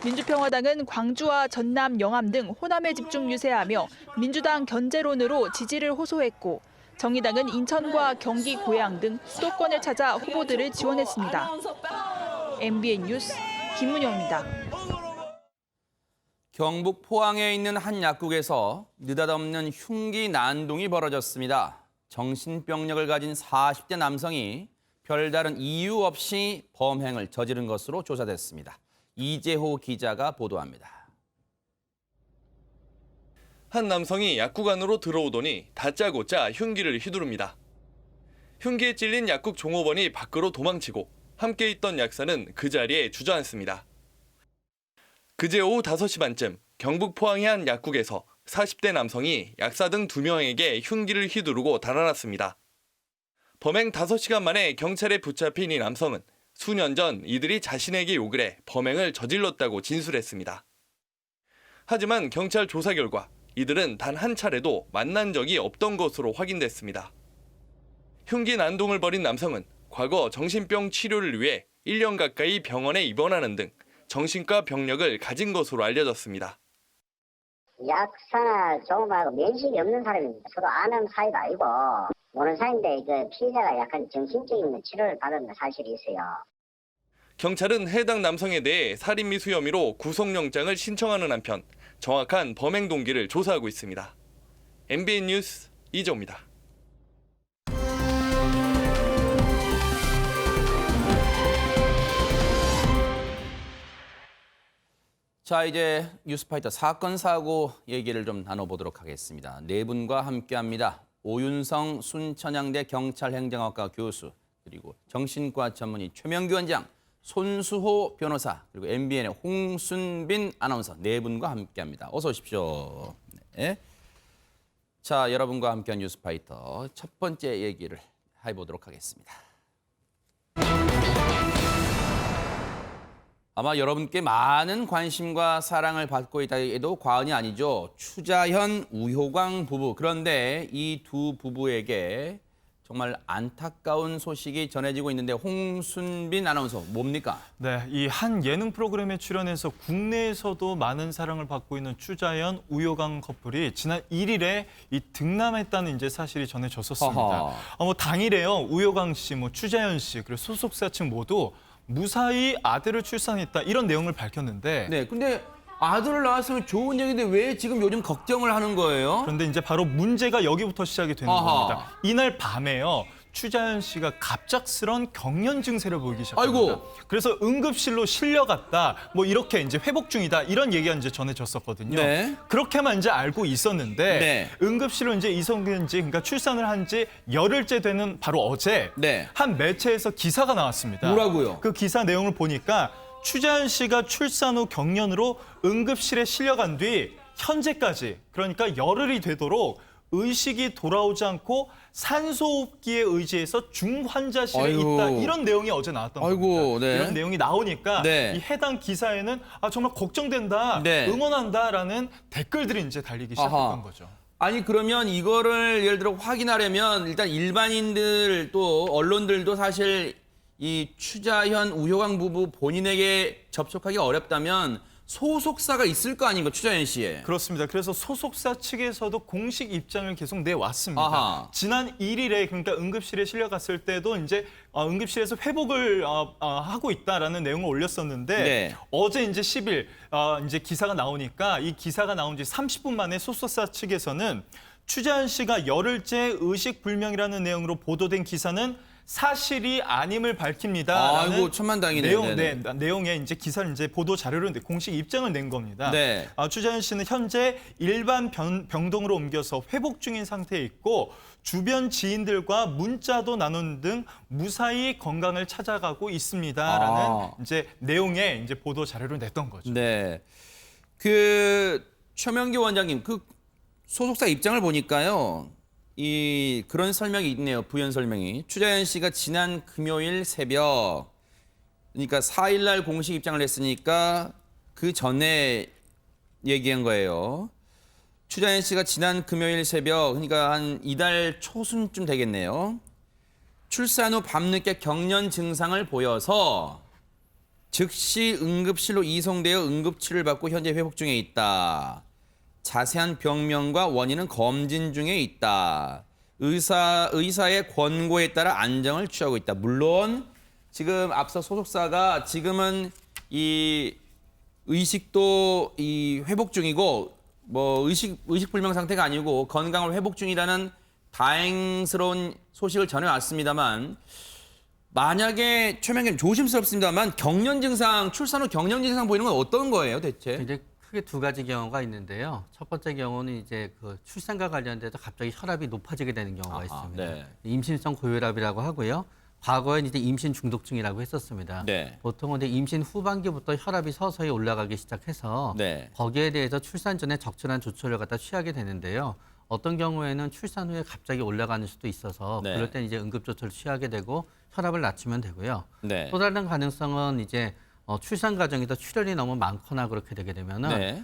민주평화당은 광주와 전남, 영암 등 호남에 집중 유세하며 민주당 견제론으로 지지를 호소했고 정의당은 인천과 경기 고양 등 수도권을 찾아 후보들을 지원했습니다. MBN 뉴스 김문영입니다.
경북 포항에 있는 한 약국에서 느닷없는 흉기 난동이 벌어졌습니다. 정신병력을 가진 40대 남성이 별다른 이유 없이 범행을 저지른 것으로 조사됐습니다. 이재호 기자가 보도합니다.
한 남성이 약국 안으로 들어오더니 다짜고짜 흉기를 휘두릅니다. 흉기에 찔린 약국 종업원이 밖으로 도망치고 함께 있던 약사는 그 자리에 주저앉습니다. 그제 오후 5시 반쯤 경북 포항의 한 약국에서 40대 남성이 약사 등 2명에게 흉기를 휘두르고 달아났습니다. 범행 5시간 만에 경찰에 붙잡힌 이 남성은 수년 전 이들이 자신에게 욕을 해 범행을 저질렀다고 진술했습니다. 하지만 경찰 조사 결과 이들은 단 한 차례도 만난 적이 없던 것으로 확인됐습니다. 흉기 난동을 벌인 남성은 과거 정신병 치료를 위해 1년 가까이 병원에 입원하는 등 정신과 병력을 가진 것으로 알려졌습니다.
약사나 종업하고 면식이 없는 사람입니다. 서로 아는 사이도 아니고 모르는 사이인데 피해자가 약간 정신적인 치료를 받은 사실이 있어요.
경찰은 해당 남성에 대해 살인미수 혐의로 구속영장을 신청하는 한편 정확한 범행 동기를 조사하고 있습니다. MBN 뉴스 이정입니다.
자, 이제 뉴스파이터 사건 사고 얘기를 좀 나눠보도록 하겠습니다. 네 분과 함께합니다. 오윤성 순천향대 경찰행정학과 교수, 그리고 정신과 전문의 최명규 원장, 손수호 변호사, 그리고 MBN의 홍순빈 아나운서 네 분과 함께합니다. 어서 오십시오. 네. 자, 여러분과 함께한 뉴스파이터 첫 번째 얘기를 해보도록 하겠습니다. 아마 여러분께 많은 관심과 사랑을 받고 있다 해도 과언이 아니죠. 추자현, 우효광 부부. 그런데 이 두 부부에게 정말 안타까운 소식이 전해지고 있는데 홍순빈 아나운서 뭡니까?
네, 이 한 예능 프로그램에 출연해서 국내에서도 많은 사랑을 받고 있는 추자현, 우효광 커플이 지난 1일에 이 등남했다는 이제 사실이 전해졌었습니다. 당일에요, 우효광 씨, 추자현 씨, 그리고 소속사 측 모두 무사히 아들을 출산했다 이런 내용을 밝혔는데.
네, 근데 아들을 낳았으면 좋은 얘기인데 왜 지금 요즘 걱정을 하는 거예요?
그런데 이제 바로 문제가 여기부터 시작이 되는 겁니다. 이날 밤에요, 추자현 씨가 갑작스런 경련 증세를 보이기 시작합니다.
아이고.
그래서 응급실로 실려갔다, 이렇게 이제 회복 중이다 이런 얘기가 이제 전해졌었거든요.
네.
그렇게만 이제 알고 있었는데
네.
응급실로 이제 이송된 지, 그러니까 출산을 한 지 열흘째 되는 바로 어제
네.
한 매체에서 기사가 나왔습니다.
뭐라고요?
그 기사 내용을 보니까 추자현 씨가 출산 후 경련으로 응급실에 실려간 뒤 현재까지, 그러니까 열흘이 되도록 의식이 돌아오지 않고 산소호흡기에 의지해서 중환자실에 있다 이런 내용이 어제 나왔던 겁니다.
네.
이런 내용이 나오니까
네.
이 해당 기사에는 정말 걱정된다,
네.
응원한다라는 댓글들이 이제 달리기 시작했던 거죠.
아니 그러면 이거를 예를 들어 확인하려면 일단 일반인들 또 언론들도 사실 이 추자현, 우효광 부부 본인에게 접촉하기 어렵다면 소속사가 있을 거 아닌가, 추자현 씨의.
그렇습니다. 그래서 소속사 측에서도 공식 입장을 계속 내왔습니다.
아하.
지난 1일에 그러니까 응급실에 실려갔을 때도 이제 응급실에서 회복을 하고 있다라는 내용을 올렸었는데
네.
어제 이제 10일 이제 기사가 나오니까 이 기사가 나온 지 30분 만에 소속사 측에서는 추자현 씨가 열흘째 의식불명이라는 내용으로 보도된 기사는 사실이 아님을 밝힙니다.
아이고, 천만다행이네요.
내용에 이제 기사를 이제 보도 자료로 공식 입장을 낸 겁니다.
네.
추자현 씨는 현재 일반 병동으로 옮겨서 회복 중인 상태에 있고 주변 지인들과 문자도 나눈 등 무사히 건강을 찾아가고 있습니다라는 이제 내용의 이제 보도 자료를 냈던 거죠.
네. 최명규 원장님, 소속사 입장을 보니까요. 그런 설명이 있네요. 부연 설명이. 추자현 씨가 지난 금요일 새벽, 그러니까 4일 날 공식 입장을 했으니까 그 전에 얘기한 거예요. 추자현 씨가 지난 금요일 새벽, 그러니까 한 이달 초순쯤 되겠네요. 출산 후 밤늦게 경련 증상을 보여서 즉시 응급실로 이송되어 응급치료를 받고 현재 회복 중에 있다. 자세한 병명과 원인은 검진 중에 있다. 의사의 권고에 따라 안정을 취하고 있다. 물론 지금 앞서 소속사가 지금은 이 의식도 회복 중이고 의식불명 상태가 아니고 건강을 회복 중이라는 다행스러운 소식을 전해왔습니다만, 만약에 최명규님 조심스럽습니다만 경련 증상, 출산 후 경련 증상 보이는 건 어떤 거예요, 대체?
이제 크게 두 가지 경우가 있는데요. 첫 번째 경우는 이제 출산과 관련돼서 갑자기 혈압이 높아지게 되는 경우가 있습니다.
네.
임신성 고혈압이라고 하고요. 과거엔 이제 임신 중독증이라고 했었습니다.
네.
보통은 이제 임신 후반기부터 혈압이 서서히 올라가기 시작해서
네.
거기에 대해서 출산 전에 적절한 조처를 갖다 취하게 되는데요. 어떤 경우에는 출산 후에 갑자기 올라가는 수도 있어서
네.
그럴 때 이제 응급 조처를 취하게 되고 혈압을 낮추면 되고요.
네.
또 다른 가능성은 이제 출산 과정에서 출혈이 너무 많거나 그렇게 되게 되면은
네.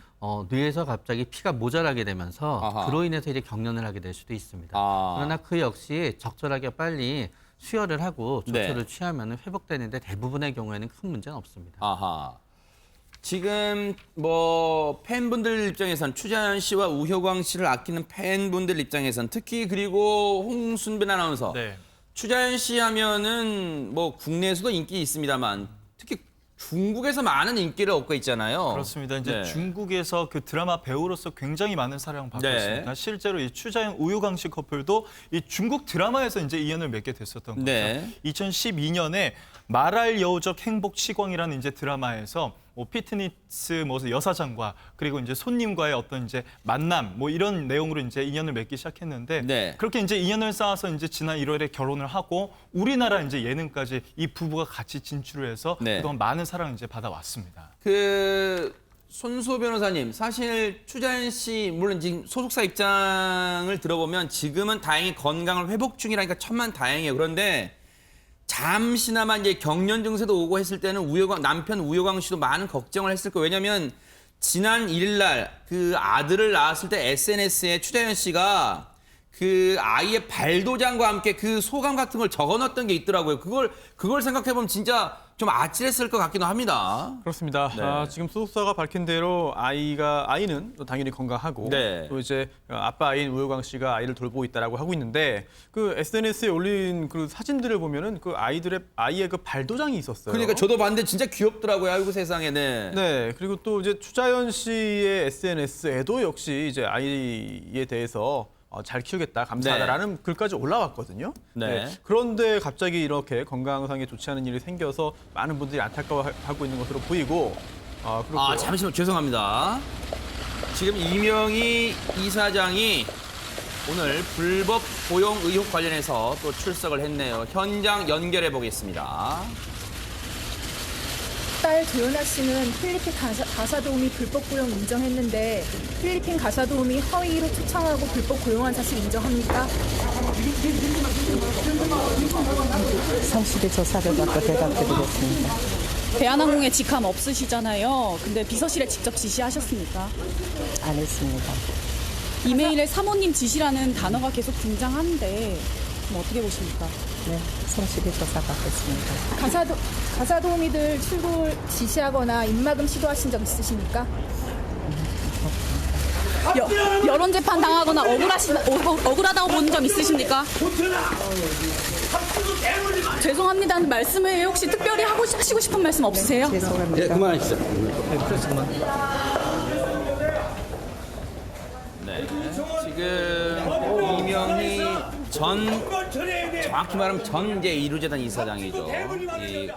뇌에서 갑자기 피가 모자라게 되면서
아하.
그로 인해서 이제 경련을 하게 될 수도 있습니다.
아.
그러나 그 역시 적절하게 빨리 수혈을 하고 조처를
네.
취하면 회복되는데 대부분의 경우에는 큰 문제는 없습니다.
아하. 지금 팬분들 입장에선 추자현 씨와 우효광 씨를 아끼는 팬분들 입장에선 특히 그리고 홍순빈 아나운서.
네.
추자현 씨 하면은 국내에서도 인기 있습니다만 특히 중국에서 많은 인기를 얻고 있잖아요.
그렇습니다. 이제
네.
중국에서 그 드라마 배우로서 굉장히 많은 사랑을 받고
네.
있습니다. 실제로 이 추자현, 우효광 씨 커플도 이 중국 드라마에서 이제 인연을 맺게 됐었던 거죠.
네.
2012년에 말할 여우적 행복 시광이라는 이제 드라마에서 뭐 피트니스 뭐 여사장과 그리고 이제 손님과의 어떤 이제 만남 뭐 이런 내용으로 이제 인연을 맺기 시작했는데
네.
그렇게 이제 인연을 쌓아서 이제 지난 1월에 결혼을 하고 우리나라 이제 예능까지 이 부부가 같이 진출을 해서
네.
그동안 많은 사랑을 이제 받아왔습니다.
손수호 변호사님, 사실 추자연 씨 물론 지금 소속사 입장을 들어보면 지금은 다행히 건강을 회복 중이라니까 천만 다행이에요. 그런데 잠시나마 이제 경련 증세도 오고 했을 때는 남편 우효광 씨도 많은 걱정을 했을 거예요. 왜냐하면 지난 1일 날 그 아들을 낳았을 때 SNS에 추자연 씨가 그 아이의 발도장과 함께 그 소감 같은 걸 적어놨던 게 있더라고요. 그걸 생각해보면 진짜 좀 아찔했을 것 같기도 합니다.
그렇습니다.
네.
지금 소속사가 밝힌 대로 아이는 또 당연히 건강하고
네.
또 이제 아빠인 우효광 씨가 아이를 돌보고 있다라고 하고 있는데 그 SNS에 올린 그 사진들을 보면은 그 아이의 그 발도장이 있었어요.
그러니까 저도 봤는데 진짜 귀엽더라고요. 아이고 세상에.
네. 그리고 또 이제 추자연 씨의 SNS에도 역시 이제 아이에 대해서 잘 키우겠다, 감사하다라는 글까지 올라왔거든요.
네.
그런데 갑자기 이렇게 건강상에 좋지 않은 일이 생겨서 많은 분들이 안타까워하고 있는 것으로 보이고 그렇고요.
잠시만 죄송합니다. 지금 이명희 이사장이 오늘 불법 고용 의혹 관련해서 또 출석을 했네요. 현장 연결해 보겠습니다.
딸 조연아 씨는 필리핀 가사 도우미 불법 고용 인정했는데 필리핀 가사 도우미 허위로 초청하고 불법 고용한 사실 인정합니까?
성실히 조사를 받고 대답드리겠습니다.
대한항공에 직함 없으시잖아요. 근데 비서실에 직접 지시하셨습니까?
안 했습니다.
이메일에 사모님 지시라는 단어가 계속 등장하는데 그럼 어떻게 보십니까?
네, 성실히 조사받겠습니다.
가사 도우미들 출국 지시하거나 입막음 시도하신 적 있으십니까? 여론 재판 당하거나 억울하다고 본 점 있으십니까? 죄송합니다는 말씀을 혹시 특별히 하시고 싶은 말씀 없으세요?
죄송합니다.
네, 그만하시죠.
네. 지금 이명희 정확히 말하면 전 이제 이루재단 이사장이죠.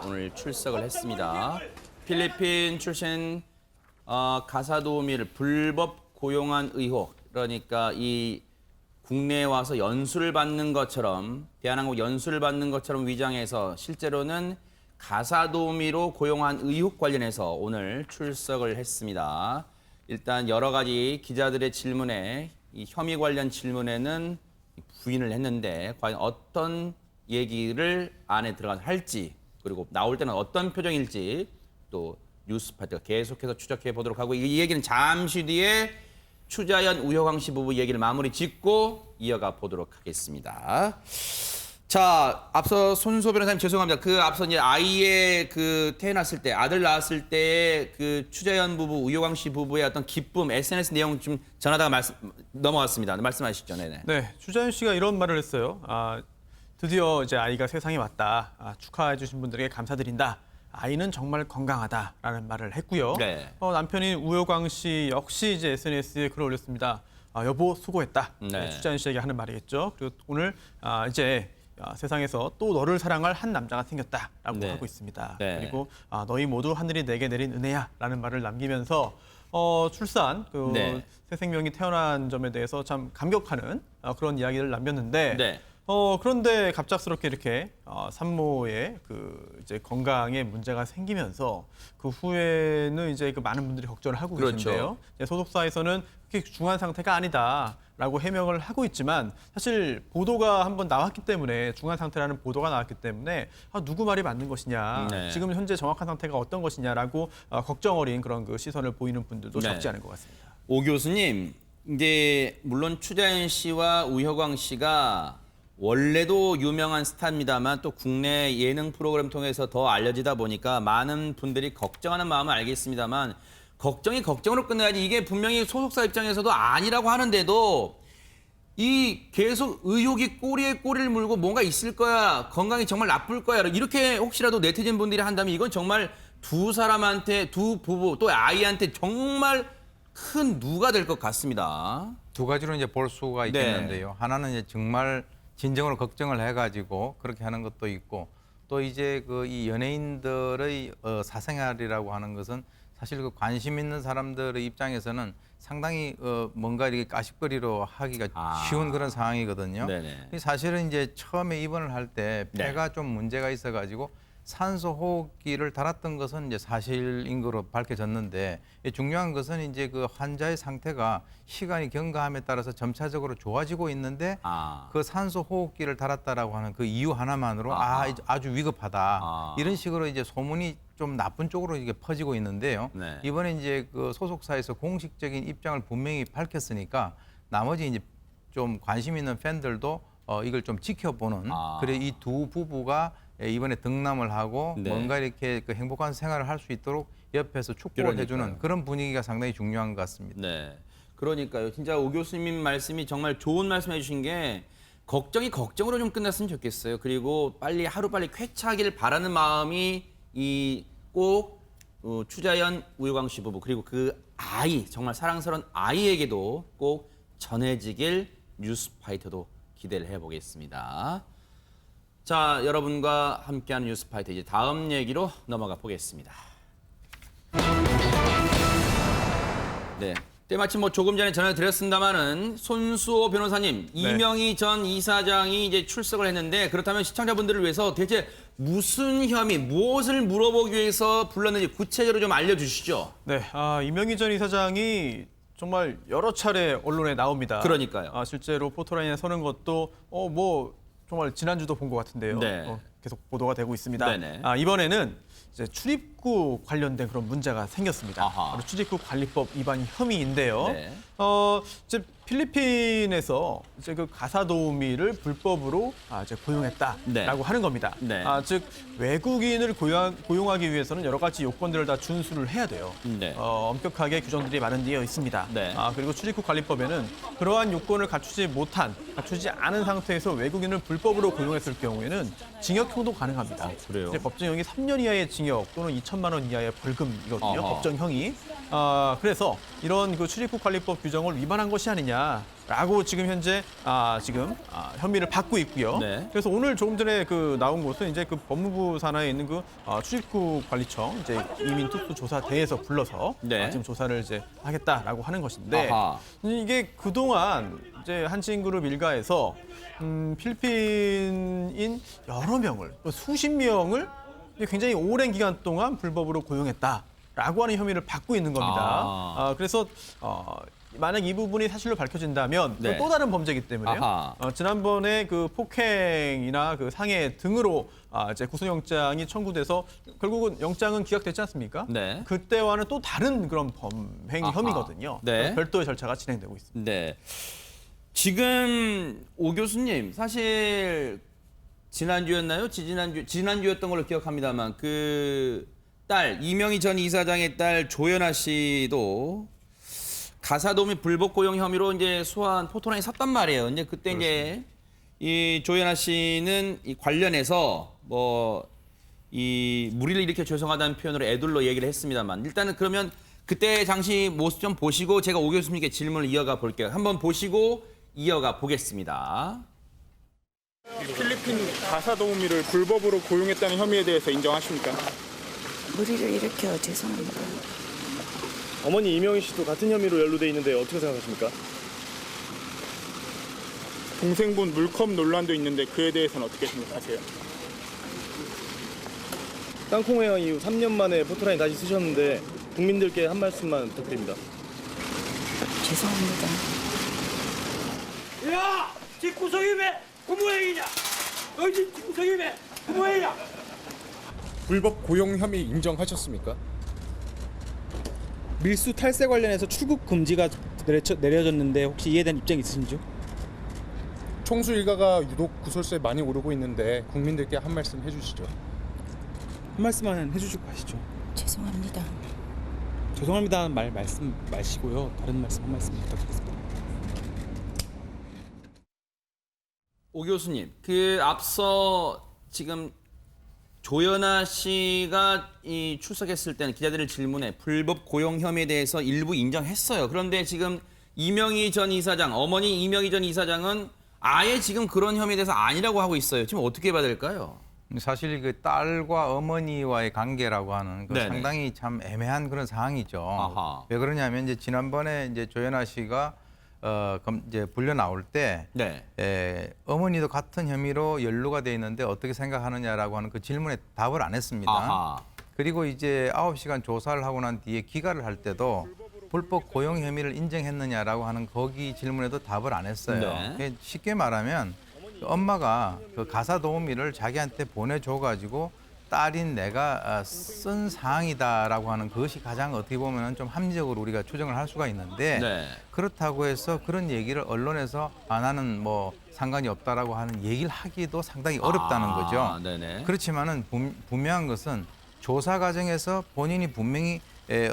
오늘 출석을 했습니다. 필리핀 출신 가사 도우미를 불법 고용한 의혹, 그러니까 이 국내에 와서 연수를 받는 것처럼 대한항공 연수를 받는 것처럼 위장해서 실제로는 가사 도우미로 고용한 의혹 관련해서 오늘 출석을 했습니다. 일단 여러 가지 기자들의 질문에 이 혐의 관련 질문에는 부인을 했는데 과연 어떤 얘기를 안에 들어가서 할지 그리고 나올 때는 어떤 표정일지 또 뉴스파트가 계속해서 추적해 보도록 하고 이 얘기는 잠시 뒤에 추자연 우효광 씨 부부 얘기를 마무리 짓고 이어가 보도록 하겠습니다. 자, 앞서 손수호 변호사님 죄송합니다. 앞서 이제 아이의 태어났을 때 아들 낳았을 때 추자연 부부 우효광 씨 부부의 어떤 기쁨 SNS 내용 좀 전하다가 넘어갔습니다. 말씀하시죠. 네네.
네, 추자연 씨가 이런 말을 했어요. 드디어 이제 아이가 세상에 왔다. 축하해 주신 분들에게 감사드린다. 아이는 정말 건강하다라는 말을 했고요.
네.
남편인 우효광 씨 역시 이제 SNS에 글을 올렸습니다. 여보 수고했다.
네.
추자연 씨에게 하는 말이겠죠. 그리고 오늘 이제 세상에서 또 너를 사랑할 한 남자가 생겼다라고
네.
하고 있습니다.
네.
그리고 너희 모두 하늘이 내게 내린 은혜야라는 말을 남기면서 출산
네.
새 생명이 태어난 점에 대해서 참 감격하는 그런 이야기를 남겼는데.
네.
그런데 갑작스럽게 이렇게 산모의 이제 건강에 문제가 생기면서 그 후에는 이제 많은 분들이 걱정을 하고
그렇죠.
계신데요. 소속사에서는 그렇게 중한 상태가 아니다라고 해명을 하고 있지만 사실 보도가 한번 나왔기 때문에 중한 상태라는 보도가 나왔기 때문에 누구 말이 맞는 것이냐,
네.
지금 현재 정확한 상태가 어떤 것이냐라고 걱정 어린 그런 시선을 보이는 분들도
네.
적지 않은 것 같습니다.
오 교수님, 이제 물론 추자연 씨와 우효광 씨가 원래도 유명한 스타입니다만 또 국내 예능 프로그램 통해서 더 알려지다 보니까 많은 분들이 걱정하는 마음은 알겠습니다만 걱정이 걱정으로 끝나야지 이게 분명히 소속사 입장에서도 아니라고 하는데도 이 계속 의혹이 꼬리에 꼬리를 물고 뭔가 있을 거야, 건강이 정말 나쁠 거야 이렇게 혹시라도 네티즌 분들이 한다면 이건 정말 두 사람한테 두 부부 또 아이한테 정말 큰 누가 될 것 같습니다.
두 가지로 이제 볼 수가 있겠는데요.
네.
하나는 이제 정말 진정으로 걱정을 해가지고 그렇게 하는 것도 있고 또 이제 이 연예인들의 사생활이라고 하는 것은 사실 그 관심 있는 사람들의 입장에서는 상당히 뭔가 이렇게 까십거리로 하기가 쉬운 그런 상황이거든요.
네네.
사실은 이제 처음에 입원을 할 때 폐가 좀 문제가 있어가지고 산소 호흡기를 달았던 것은 이제 사실인 거로 밝혀졌는데 중요한 것은 이제 그 환자의 상태가 시간이 경과함에 따라서 점차적으로 좋아지고 있는데 그 산소 호흡기를 달았다라고 하는 그 이유 하나만으로 이제 아주 위급하다 이런 식으로 이제 소문이 좀 나쁜 쪽으로 이게 퍼지고 있는데요.
네.
이번에 이제 그 소속사에서 공식적인 입장을 분명히 밝혔으니까 나머지 이제 좀 관심 있는 팬들도 이걸 좀 지켜보는 그래 이 두 부부가 이번에 등남을 하고
네.
뭔가 이렇게 그 행복한 생활을 할 수 있도록 옆에서 축복을 해주는 그런 분위기가 상당히 중요한 것 같습니다.
네. 그러니까요. 진짜 오 교수님 말씀이 정말 좋은 말씀 해주신 게 걱정이 걱정으로 좀 끝났으면 좋겠어요. 그리고 하루빨리 쾌차하기를 바라는 마음이 꼭 추자연 우효광 씨 부부 그리고 그 아이 정말 사랑스러운 아이에게도 꼭 전해지길 뉴스파이터도 기대를 해보겠습니다. 자, 여러분과 함께하는 뉴스파이터 이제 다음 얘기로 넘어가 보겠습니다. 네. 때마침 조금 전에 전해드렸습니다마는 손수호 변호사님, 이명희 전 이사장이 이제 출석을 했는데 그렇다면 시청자분들을 위해서 대체 무슨 혐의, 무엇을 물어보기 위해서 불렀는지 구체적으로 좀 알려주시죠.
네, 이명희 전 이사장이 정말 여러 차례 언론에 나옵니다.
그러니까요.
실제로 포토라인에 서는 것도 정말 지난주도 본 것 같은데요.
네.
계속 보도가 되고 있습니다.
네네.
이번에는 이제 출입국 관련된 그런 문제가 생겼습니다. 바로 출입국 관리법 위반 혐의인데요.
네.
이제 필리핀에서 이제 그 가사도우미를 불법으로 이제 고용했다라고 하는 겁니다.
네.
즉 외국인을 고용하기 위해서는 여러 가지 요건들을 다 준수를 해야 돼요.
네.
엄격하게 규정들이 마련되어 있습니다.
네.
그리고 출입국 관리법에는 그러한 요건을 갖추지 않은 상태에서 외국인을 불법으로 고용했을 경우에는 징역형도 가능합니다.
그래요?
이제 법정형이 3년 이하의 징역 또는 2천만 원 이하의 벌금이거든요. 법정형이. 그래서 이런 그 출입국 관리법 규정을 위반한 것이 아니냐라고 지금 현재 혐의를 받고 있고요.
네.
그래서 오늘 조금 전에 나온 곳은 이제 그 법무부 산하에 있는 그 출입국 관리청 이제 이민 특수조사대에서 불러서 지금 조사를 이제 하겠다라고 하는 것인데 이게 그동안 이제 한진그룹 일가에서 필리핀인 여러 명을 수십 명을 굉장히 오랜 기간 동안 불법으로 고용했다라고 하는 혐의를 받고 있는 겁니다. 그래서 만약 이 부분이 사실로 밝혀진다면 또 다른 범죄이기 때문에요. 지난번에 그 폭행이나 그 상해 등으로 이제 구속영장이 청구돼서 결국은 영장은 기각됐지 않습니까?
네.
그때와는 또 다른 그런 범행 혐의거든요.
네.
별도의 절차가 진행되고 있습니다.
네. 지금 오 교수님 사실 지난주였나요? 지난주였던 걸로 기억합니다만 그 딸 이명희 전 이사장의 딸 조연아 씨도 가사도우미 불법 고용 혐의로 이제 소환 포토라인에 섰단 말이에요. 이제 그때 이제 이 조연아 씨는 이 관련해서 이 무리를 일으켜 죄송하다는 표현으로 애둘러 얘기를 했습니다만 일단은 그러면 그때 당시 모습 좀 보시고 제가 오 교수님께 질문을 이어가 볼게요. 한번 보시고 이어가 보겠습니다.
필리핀 가사도우미를 불법으로 고용했다는 혐의에 대해서 인정하십니까?
무리를 일으켜 죄송합니다.
어머니 이명희 씨도 같은 혐의로 연루돼 있는데 어떻게 생각하십니까?
동생분 물컵 논란도 있는데 그에 대해서는 어떻게 생각하세요?
땅콩 회항 이후 3년 만에 포토라인 다시 쓰셨는데 국민들께 한 말씀만 부탁드립니다.
죄송합니다.
야! 집구석임에 부모행위냐? 너희 집 집구석임에 부모행위냐?
불법 고용 혐의 인정하셨습니까? 밀수 탈세 관련해서 출국 금지가 내려졌는데 혹시 이에 대한 입장이 있으신지요? 총수 일가가 유독 구설수에 많이 오르고 있는데 국민들께 한 말씀 해주시죠. 한 말씀만 해주시고 가시죠.
죄송합니다.
죄송합니다는 말씀 마시고요. 다른 말씀 한 말씀 부탁드리겠습니다.
오 교수님, 앞서 지금 조연아 씨가 출석했을 때는 기자들의 질문에 불법 고용 혐의에 대해서 일부 인정했어요. 그런데 지금 이명희 전 이사장, 어머니 이명희 전 이사장은 아예 지금 그런 혐의에 대해서 아니라고 하고 있어요. 지금 어떻게 봐야 될까요?
사실 그 딸과 어머니와의 관계라고 하는 그
네네.
상당히 참 애매한 그런 상황이죠.
아하.
왜 그러냐면 이제 지난번에 이제 조연아 씨가 이제 불려 나올 때
네.
어머니도 같은 혐의로 연루가 돼 있는데 어떻게 생각하느냐라고 하는 그 질문에 답을 안 했습니다.
아하.
그리고 이제 9시간 조사를 하고 난 뒤에 기가를 할 때도 불법 고용 혐의를 인정했느냐라고 하는 거기 질문에도 답을 안 했어요.
네.
쉽게 말하면 엄마가 그 가사 도우미를 자기한테 보내줘가지고 딸인 내가 쓴 사항이다라고 하는 그것이 가장 어떻게 보면 좀 합리적으로 우리가 추정을 할 수가 있는데
네.
그렇다고 해서 그런 얘기를 언론에서 나는 뭐 상관이 없다라고 하는 얘기를 하기도 상당히 어렵다는 거죠.
네네.
그렇지만은 분명한 것은 조사 과정에서 본인이 분명히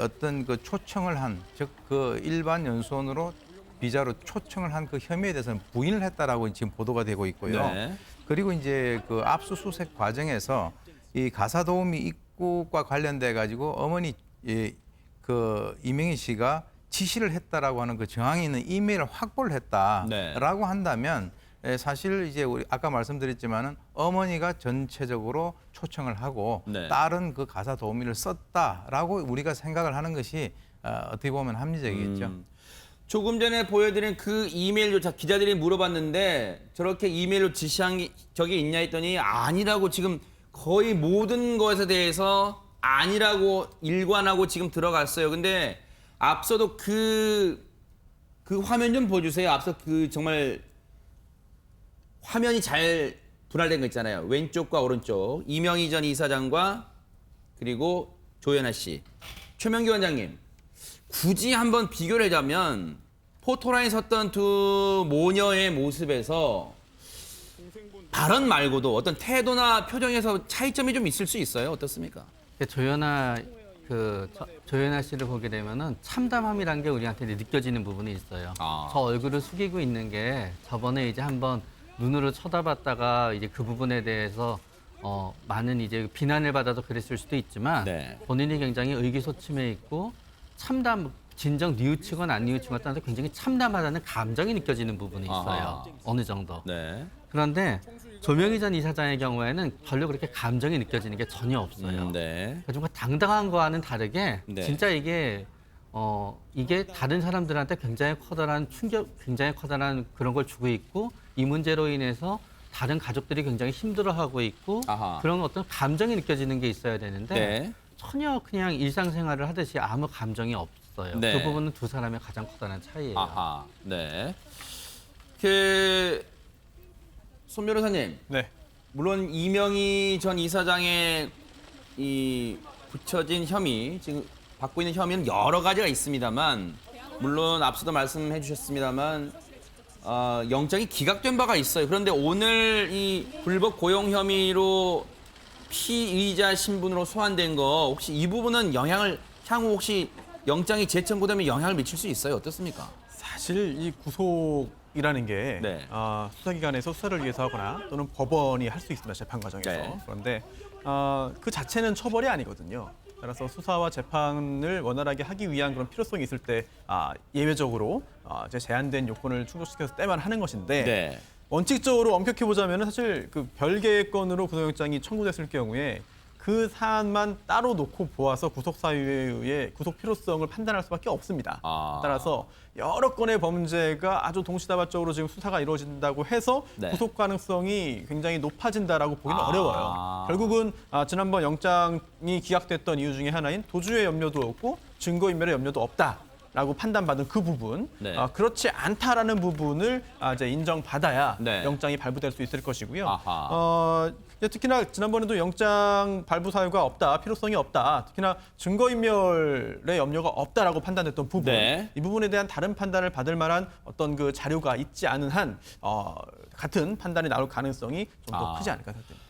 어떤 그 초청을 한, 즉 그 일반 연수원으로 비자로 초청을 한 그 혐의에 대해서는 부인을 했다라고 지금 보도가 되고 있고요.
네.
그리고 이제 그 압수수색 과정에서 이 가사 도우미 입국과 관련돼 가지고 어머니 그 이명희 씨가 지시를 했다라고 하는 그 정황이 있는 이메일을 확보를 했다라고 한다면 사실 이제 우리 아까 말씀드렸지만은 어머니가 전체적으로 초청을 하고
네.
딸은 그 가사 도우미를 썼다라고 우리가 생각을 하는 것이 어떻게 보면 합리적이겠죠.
조금 전에 보여드린 그 이메일조차 기자들이 물어봤는데 저렇게 이메일로 지시한 적이 있냐 했더니 아니라고 지금 거의 모든 것에 대해서 아니라고 일관하고 지금 들어갔어요. 근데 앞서도 그 화면 좀 보여주세요. 앞서 그 정말 화면이 잘 분할된 거 있잖아요. 왼쪽과 오른쪽. 이명희 전 이사장과 그리고 조연아 씨. 최명기 원장님. 굳이 한번 비교를 하자면 포토라인에 섰던 두 모녀의 모습에서 발언 말고도 어떤 태도나 표정에서 차이점이 좀 있을 수 있어요. 어떻습니까?
조연아 씨를 보게 되면은 참담함이라는 게 우리한테 느껴지는 부분이 있어요. 저 얼굴을 숙이고 있는 게 저번에 이제 한번 눈으로 쳐다봤다가 이제 그 부분에 대해서 많은 이제 비난을 받아서 그랬을 수도 있지만 본인이 굉장히 의기소침해 있고 진정 뉘우치거나 안 뉘우치거나 떠나서 굉장히 참담하다는 감정이 느껴지는 부분이 있어요. 어느 정도. 그런데 조명희 전 이사장의 경우에는 별로 그렇게 감정이 느껴지는 게 전혀 없어요. 정말 당당한 거와는 다르게 진짜 이게 다른 사람들한테 굉장히 커다란 충격, 굉장히 커다란 그런 걸 주고 있고 이 문제로 인해서 다른 가족들이 굉장히 힘들어하고 있고 그런 어떤 감정이 느껴지는 게 있어야 되는데 전혀 그냥 일상생활을 하듯이 아무 감정이 없어요. 그 부분은 두 사람의 가장 커다란 차이예요.
손 변호사님. 물론 이명희 전 이사장의 이 붙여진 혐의, 지금 받고 있는 혐의는 여러 가지가 있습니다만, 물론 앞서도 말씀해 주셨습니다만, 영장이 기각된 바가 있어요. 그런데 오늘 이 불법 고용 혐의로 피의자 신분으로 소환된 거 혹시 이 부분은 향후 혹시 영장이 재청구되면 영향을 미칠 수 있어요? 어떻습니까?
사실 이 구속이라는 게 수사기관에서 수사를 위해서 하거나 또는 법원이 할 수 있습니다. 재판 과정에서. 그런데 그 자체는 처벌이 아니거든요. 따라서 수사와 재판을 원활하게 하기 위한 그런 필요성이 있을 때 예외적으로 이제 제한된 요건을 충족시켜서 때만 하는 것인데 원칙적으로 엄격히 보자면 사실 그 별개의 건으로 구속영장이 청구됐을 경우에 그 사안만 따로 놓고 보아서 구속사유의 구속 필요성을 판단할 수밖에 없습니다. 따라서 여러 건의 범죄가 아주 동시다발적으로 지금 수사가 이루어진다고 해서 구속 가능성이 굉장히 높아진다라고 보기는 어려워요. 결국은 지난번 영장이 기각됐던 이유 중에 하나인 도주의 염려도 없고 증거인멸의 염려도 없다라고 판단받은 그 부분, 그렇지 않다라는 부분을 이제 인정받아야 영장이 발부될 수 있을 것이고요. 특히나 지난번에도 영장 발부 사유가 없다, 필요성이 없다, 특히나 증거인멸의 염려가 없다라고 판단했던 부분, 이 부분에 대한 다른 판단을 받을 만한 어떤 그 자료가 있지 않은 한 같은 판단이 나올 가능성이 좀 더 크지 않을까 생각됩니다.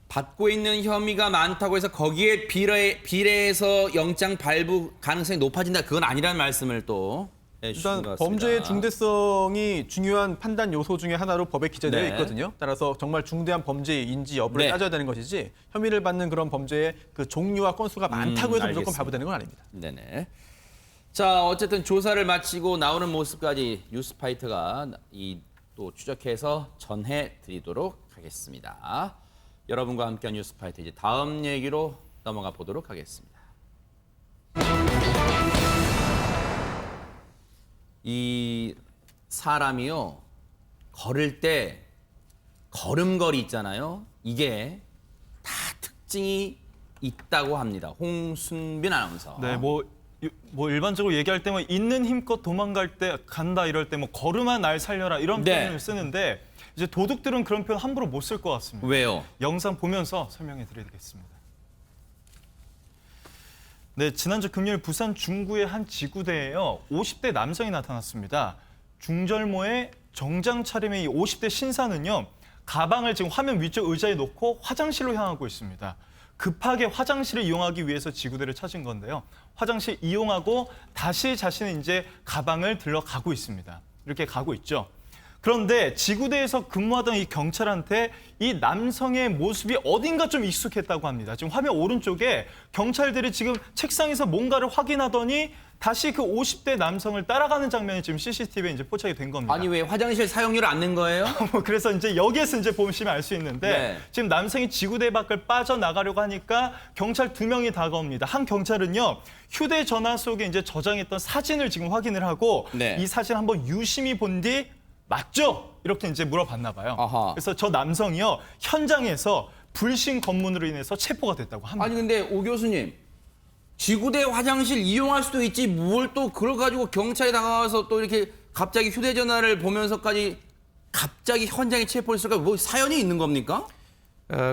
받고 있는 혐의가 많다고 해서 거기에 비례해서 영장 발부 가능성이 높아진다, 그건 아니라는 말씀을 또 해주신 것
일단
같습니다.
범죄의 중대성이 중요한 판단 요소 중에 하나로 법에 기재되어 있거든요. 따라서 정말 중대한 범죄인지 여부를 따져야 되는 것이지 혐의를 받는 그런 범죄의 그 종류와 건수가 많다고 해서 무조건 발부되는 건 아닙니다.
네네. 자, 어쨌든 조사를 마치고 나오는 모습까지 뉴스파이터가 또 추적해서 전해드리도록 하겠습니다. 여러분과 함께한 뉴스파이터 이제 다음 얘기로 넘어가 보도록 하겠습니다. 이 사람이요, 걸을 때 걸음걸이 있잖아요. 이게 다 특징이 있다고 합니다. 홍순빈 아나운서.
네, 뭐 일반적으로 얘기할 때 뭐 있는 힘껏 도망갈 때 간다 이럴 때 뭐 걸음아 날 살려라 이런
네.
표현을 쓰는데 이제 도둑들은 그런 표현 함부로 못 쓸 것 같습니다.
왜요?
영상 보면서 설명해 드리겠습니다. 네, 지난주 금요일 부산 중구의 한 지구대에요. 50대 남성이 나타났습니다. 중절모의 정장 차림의 이 50대 신사는요. 가방을 지금 화면 위쪽 의자에 놓고 화장실로 향하고 있습니다. 급하게 화장실을 이용하기 위해서 지구대를 찾은 건데요. 화장실 이용하고 다시 자신은 이제 가방을 들러가고 있습니다. 이렇게 가고 있죠. 그런데 지구대에서 근무하던 이 경찰한테 이 남성의 모습이 어딘가 좀 익숙했다고 합니다. 지금 화면 오른쪽에 경찰들이 지금 책상에서 뭔가를 확인하더니 다시 그 50대 남성을 따라가는 장면이 지금 CCTV에 이제 포착이 된 겁니다.
아니 왜 화장실 사용료를 안 낸 거예요?
그래서 이제 여기에서 이제 보시면 알 수 있는데
네.
지금 남성이 지구대 밖을 빠져나가려고 하니까 경찰 2명이 다가옵니다. 한 경찰은요. 휴대전화 속에 이제 저장했던 사진을 지금 확인을 하고
네.
이 사진 한번 유심히 본 뒤 맞죠? 이렇게 이제 물어봤나 봐요.
아하.
그래서 저 남성이요. 현장에서 불신 검문으로 인해서 체포가 됐다고 합니다.
아니 근데 오 교수님, 지구대 화장실 이용할 수도 있지 뭘 또 그걸 가지고 경찰에 다가와서 또 이렇게 갑자기 휴대전화를 보면서까지 갑자기 현장에 체포했을까? 뭐 사연이 있는 겁니까?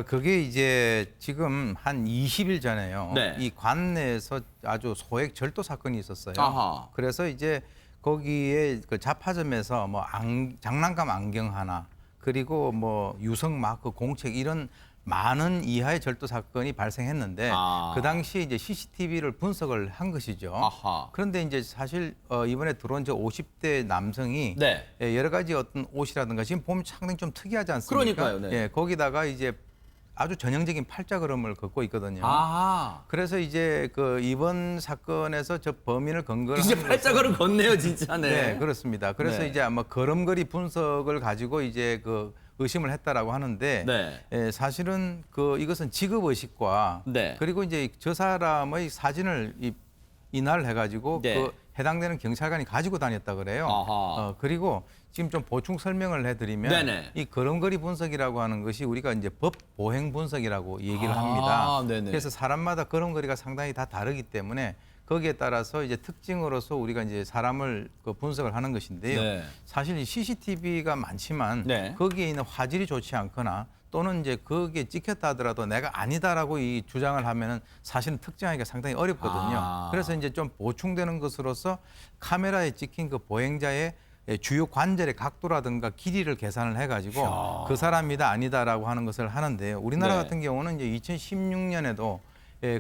그게 이제 지금 한 20일 전에요.
네.
이 관내에서 아주 소액 절도 사건이 있었어요.
아하.
그래서 이제 거기에 그 잡화점에서 뭐 장난감 안경 하나, 그리고 뭐 유성 마크, 공책 이런 많은 이하의 절도 사건이 발생했는데 그 당시 이제 CCTV를 분석을 한 것이죠.
아하.
그런데 이제 사실 이번에 들어온 저 50대 남성이
네.
여러 가지 어떤 옷이라든가 지금 보면 상당히 좀 특이하지 않습니까?
그러니까요. 네.
예, 거기다가 이제 아주 전형적인 팔자걸음을 걷고 있거든요.
아하.
그래서 이제 그 이번 사건에서 저 범인을 근거로
진짜 팔자걸음 걷네요, 진짜. 네.
네, 그렇습니다. 그래서
네.
이제 아마 걸음걸이 분석을 가지고 이제 그 의심을 했다라고 하는데
네.
예, 사실은 그 이것은 직업 의식과
네.
그리고 이제 저 사람의 사진을 인화를 해가지고
네.
그 해당되는 경찰관이 가지고 다녔다 그래요.
아하.
그리고 지금 좀 보충 설명을 해드리면
네네.
이 걸음걸이 분석이라고 하는 것이 우리가 이제 법 보행 분석이라고 얘기를
아,
합니다.
네네.
그래서 사람마다 걸음걸이가 상당히 다 다르기 때문에 거기에 따라서 이제 특징으로서 우리가 이제 사람을 그 분석을 하는 것인데요.
네.
사실 이 CCTV가 많지만
네.
거기에 있는 화질이 좋지 않거나 또는 이제 거기에 찍혔다 하더라도 내가 아니다라고 이 주장을 하면은 사실은 특정하기가 상당히 어렵거든요. 그래서 이제 좀 보충되는 것으로서 카메라에 찍힌 그 보행자의 주요 관절의 각도라든가 길이를 계산을 해가지고 그 사람이다 아니다라고 하는 것을 하는데요. 우리나라
네.
같은 경우는 이제 2016년에도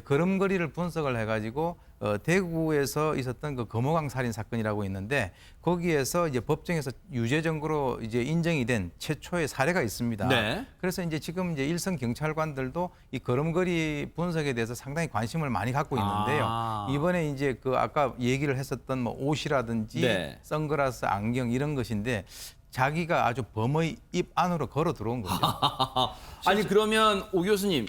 걸음걸이를 분석을 해가지고 대구에서 있었던 그 검호강 살인 사건이라고 있는데 거기에서 이제 법정에서 유죄정으로 이제 인정이 된 최초의 사례가 있습니다.
네.
그래서 이제 지금 이제 일선 경찰관들도 이 걸음걸이 분석에 대해서 상당히 관심을 많이 갖고 있는데요. 이번에 이제 그 아까 얘기를 했었던 뭐 옷이라든지
네.
선글라스, 안경 이런 것인데 자기가 아주 범의 입 안으로 걸어 들어온 거죠.
아니 그러면 오 교수님,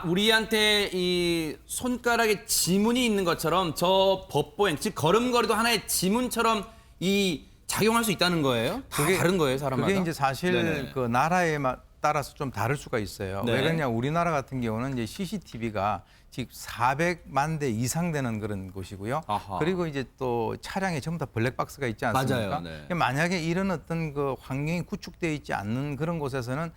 우리한테 이 손가락에 지문이 있는 것처럼 저 법보행, 즉 걸음걸이도 하나의 지문처럼 이 작용할 수 있다는 거예요? 그게 다른 거예요, 사람마다?
그게 이제 사실
네네.
그 나라에 따라서 좀 다를 수가 있어요.
네.
왜 그러냐? 우리나라 같은 경우는 이제 CCTV가 즉 400만 대 이상 되는 그런 곳이고요.
아하.
그리고 이제 또 차량에 전부 다 블랙박스가 있지 않습니까?
맞아요. 네.
만약에 이런 어떤 그 환경이 구축되어 있지 않는 그런 곳에서는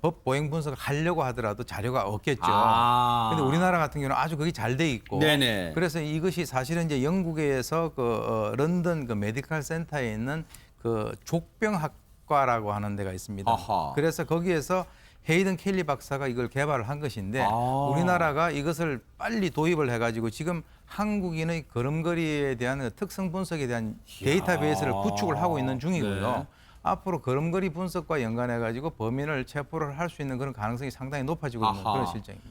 법 보행 분석을 하려고 하더라도 자료가 없겠죠. 그런데 우리나라 같은 경우는 아주 그게 잘 돼 있고,
네네.
그래서 이것이 사실은 이제 영국에서 그 런던 그 메디컬 센터에 있는 그 족병학과라고 하는 데가 있습니다.
아하.
그래서 거기에서 헤이든 켈리 박사가 이걸 개발을 한 것인데 우리나라가 이것을 빨리 도입을 해가지고 지금 한국인의 걸음걸이에 대한 특성 분석에 대한 데이터베이스를 구축을 하고 있는 중이고요.
네.
앞으로 걸음걸이 분석과 연관해가지고 범인을 체포를 할 수 있는 그런 가능성이 상당히 높아지고 있는 그런 실정입니다.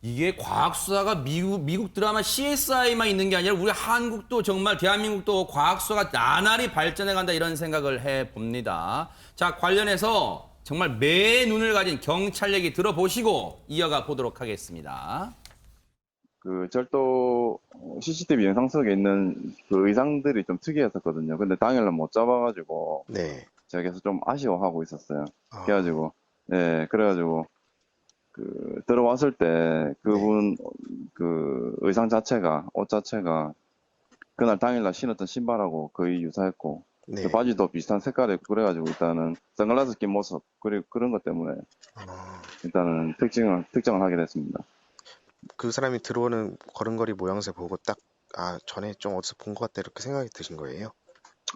이게 과학 수사가 미국 드라마 CSI만 있는 게 아니라 우리 한국도 정말 대한민국도 과학 수사가 나날이 발전해 간다 이런 생각을 해 봅니다. 자, 관련해서 정말 매 눈을 가진 경찰 얘기 들어보시고 이어가 보도록 하겠습니다.
그 절도 CCTV 영상 속에 있는 그 의상들이 좀 특이했었거든요. 근데 당일날 못 잡아가지고 제가 계속 좀 아쉬워하고 있었어요. 그래가지고 그래가지고 그 들어왔을 때 그분 그 의상 자체가 옷 자체가 그날 당일날 신었던 신발하고 거의 유사했고 그 바지도 비슷한 색깔이고 그래가지고 일단은 선글라스 낀 모습 그리고 그런 것 때문에 일단은 특정을 하게 됐습니다.
그 사람이 들어오는 걸음걸이 모양새 보고 딱 전에 좀 어디서 본 것 같다 이렇게 생각이 드신 거예요?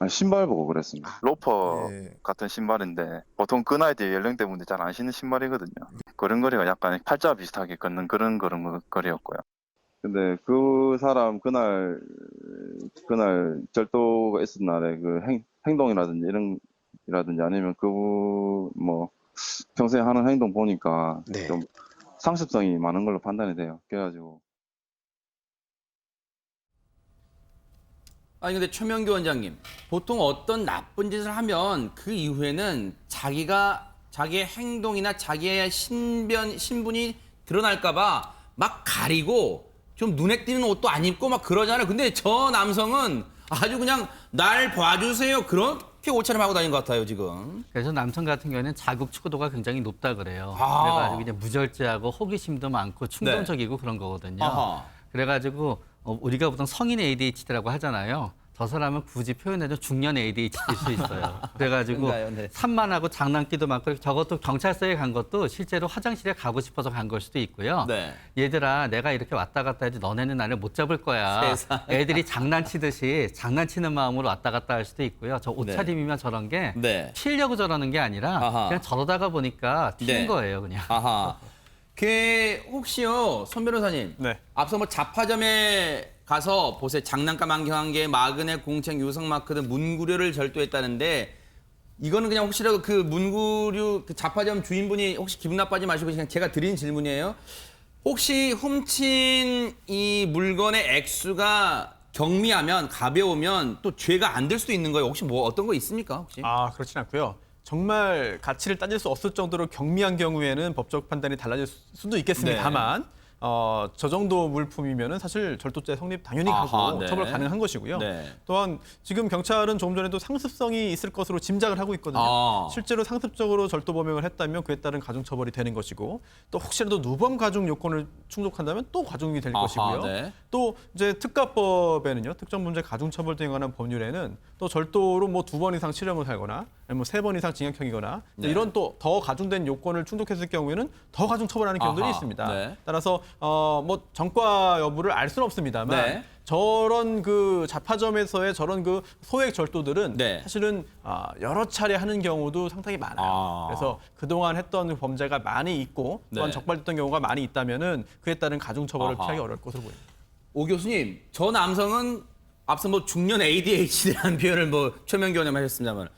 신발 보고 그랬습니다. 로퍼 같은 신발인데 보통 그 나이 대 연령대분들 잘 안 신는 신발이거든요. 걸음걸이가 약간 팔자 비슷하게 걷는 그런 걸음걸이였고요. 근데 그 사람 그날 절도가 있었던 날에 그 행동이라든지 이라든지 아니면 그 뭐 평소에 하는 행동 보니까 좀 상습성이 많은 걸로 판단이 돼요. 그래가지고.
아니 근데 최명규 원장님, 보통 어떤 나쁜 짓을 하면 그 이후에는 자기의 행동이나 자기의 신분이 드러날까봐 막 가리고 좀 눈에 띄는 옷도 안 입고 막 그러잖아요. 근데 저 남성은 아주 그냥 날 봐주세요 그렇게 옷차림하고 다니는 것 같아요 지금.
그래서 남성 같은 경우에는 자국 추구도가 굉장히 높다 그래요.
아.
그래가지고 이제 무절제하고 호기심도 많고 충동적이고 그런 거거든요.
아하.
그래가지고 우리가 보통 성인 ADHD라고 하잖아요. 저 사람은 굳이 표현해도 중년 ADHD일 수 있어요. 그래가지고
그런가요? 네.
산만하고 장난기도 많고 저것도 경찰서에 간 것도 실제로 화장실에 가고 싶어서 간 걸 수도 있고요.
네.
얘들아 내가 이렇게 왔다 갔다 해도 너네는 나를 못 잡을 거야.
세상에.
애들이 장난치듯이 장난치는 마음으로 왔다 갔다 할 수도 있고요. 저 옷차림이면 저런 게 튀려고 저러는 게 아니라 그냥 저러다가 보니까 튀는 거예요 그냥.
아하. 그 혹시요 손 변호사님 앞서 뭐 잡화점에 가서 보세 장난감 안경 1개, 마그넷, 공책, 유성 마크 등 문구류를 절도했다는데 이거는 그냥 혹시라도 그 문구류 그 잡화점 주인분이 혹시 기분 나빠하지 마시고 그냥 제가 드린 질문이에요. 혹시 훔친 이 물건의 액수가 경미하면 가벼우면 또 죄가 안 될 수도 있는 거예요. 혹시 뭐 어떤 거 있습니까? 혹시?
그렇진 않고요. 정말 가치를 따질 수 없을 정도로 경미한 경우에는 법적 판단이 달라질 수도 있겠습니다만 저 정도 물품이면은 사실 절도죄 성립 당연히 하고 처벌 가능한 것이고요. 또한 지금 경찰은 조금 전에도 상습성이 있을 것으로 짐작을 하고 있거든요. 실제로 상습적으로 절도 범행을 했다면 그에 따른 가중 처벌이 되는 것이고 또 혹시라도 누범 가중 요건을 충족한다면 또 가중이 될 것이고요. 또 이제 특가법에는요, 특정 문제 가중 처벌 등에 관한 법률에는 또 절도로 뭐 2번 이상 실형을 살거나 아니면 3번 이상 징역형이거나 이런 또 더 가중된 요건을 충족했을 경우에는 더 가중 처벌하는 경우들이 있습니다. 따라서 뭐 전과 여부를 알 수는 없습니다만 저런 그 잡화점에서의 저런 그 소액 절도들은 사실은 여러 차례 하는 경우도 상당히 많아요. 그래서 그동안 했던 범죄가 많이 있고 또한 적발됐던 경우가 많이 있다면은 그에 따른 가중 처벌을 피하기 어려울 것으로 보입니다.
오 교수님, 저 남성은 앞서 뭐 중년 ADHD라는 표현을 뭐 최명규 의원님 하셨습니다만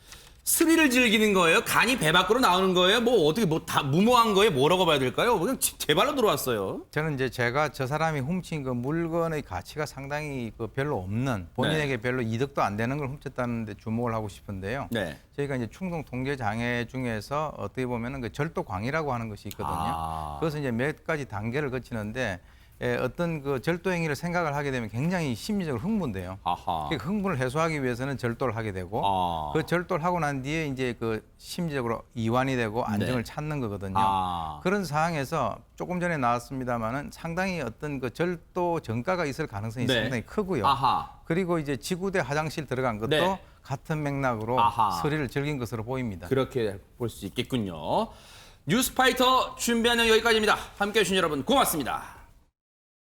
스릴을 즐기는 거예요? 간이 배 밖으로 나오는 거예요? 뭐 어떻게 뭐 다 무모한 거예요? 뭐라고 봐야 될까요? 그냥 제 발로 들어왔어요.
저는 이제 제가 저 사람이 훔친 그 물건의 가치가 상당히 그 별로 없는 본인에게 별로 이득도 안 되는 걸 훔쳤다는 데 주목을 하고 싶은데요. 저희가 이제 충동 통제 장애 중에서 어떻게 보면은 그 절도광이라고 하는 것이 있거든요. 그것은 이제 몇 가지 단계를 거치는데 어떤 그 절도 행위를 생각을 하게 되면 굉장히 심리적으로 흥분돼요. 그 흥분을 해소하기 위해서는 절도를 하게 되고 그 절도를 하고 난 뒤에 이제 그 심리적으로 이완이 되고 안정을 찾는 거거든요. 그런 상황에서 조금 전에 나왔습니다만은 상당히 어떤 그 절도 전과가 있을 가능성이 상당히 크고요. 그리고 이제 지구대 화장실 들어간 것도 같은 맥락으로 스릴을 즐긴 것으로 보입니다.
그렇게 볼 수 있겠군요. 뉴스파이터 준비하는 여기까지입니다. 함께해 주신 여러분 고맙습니다.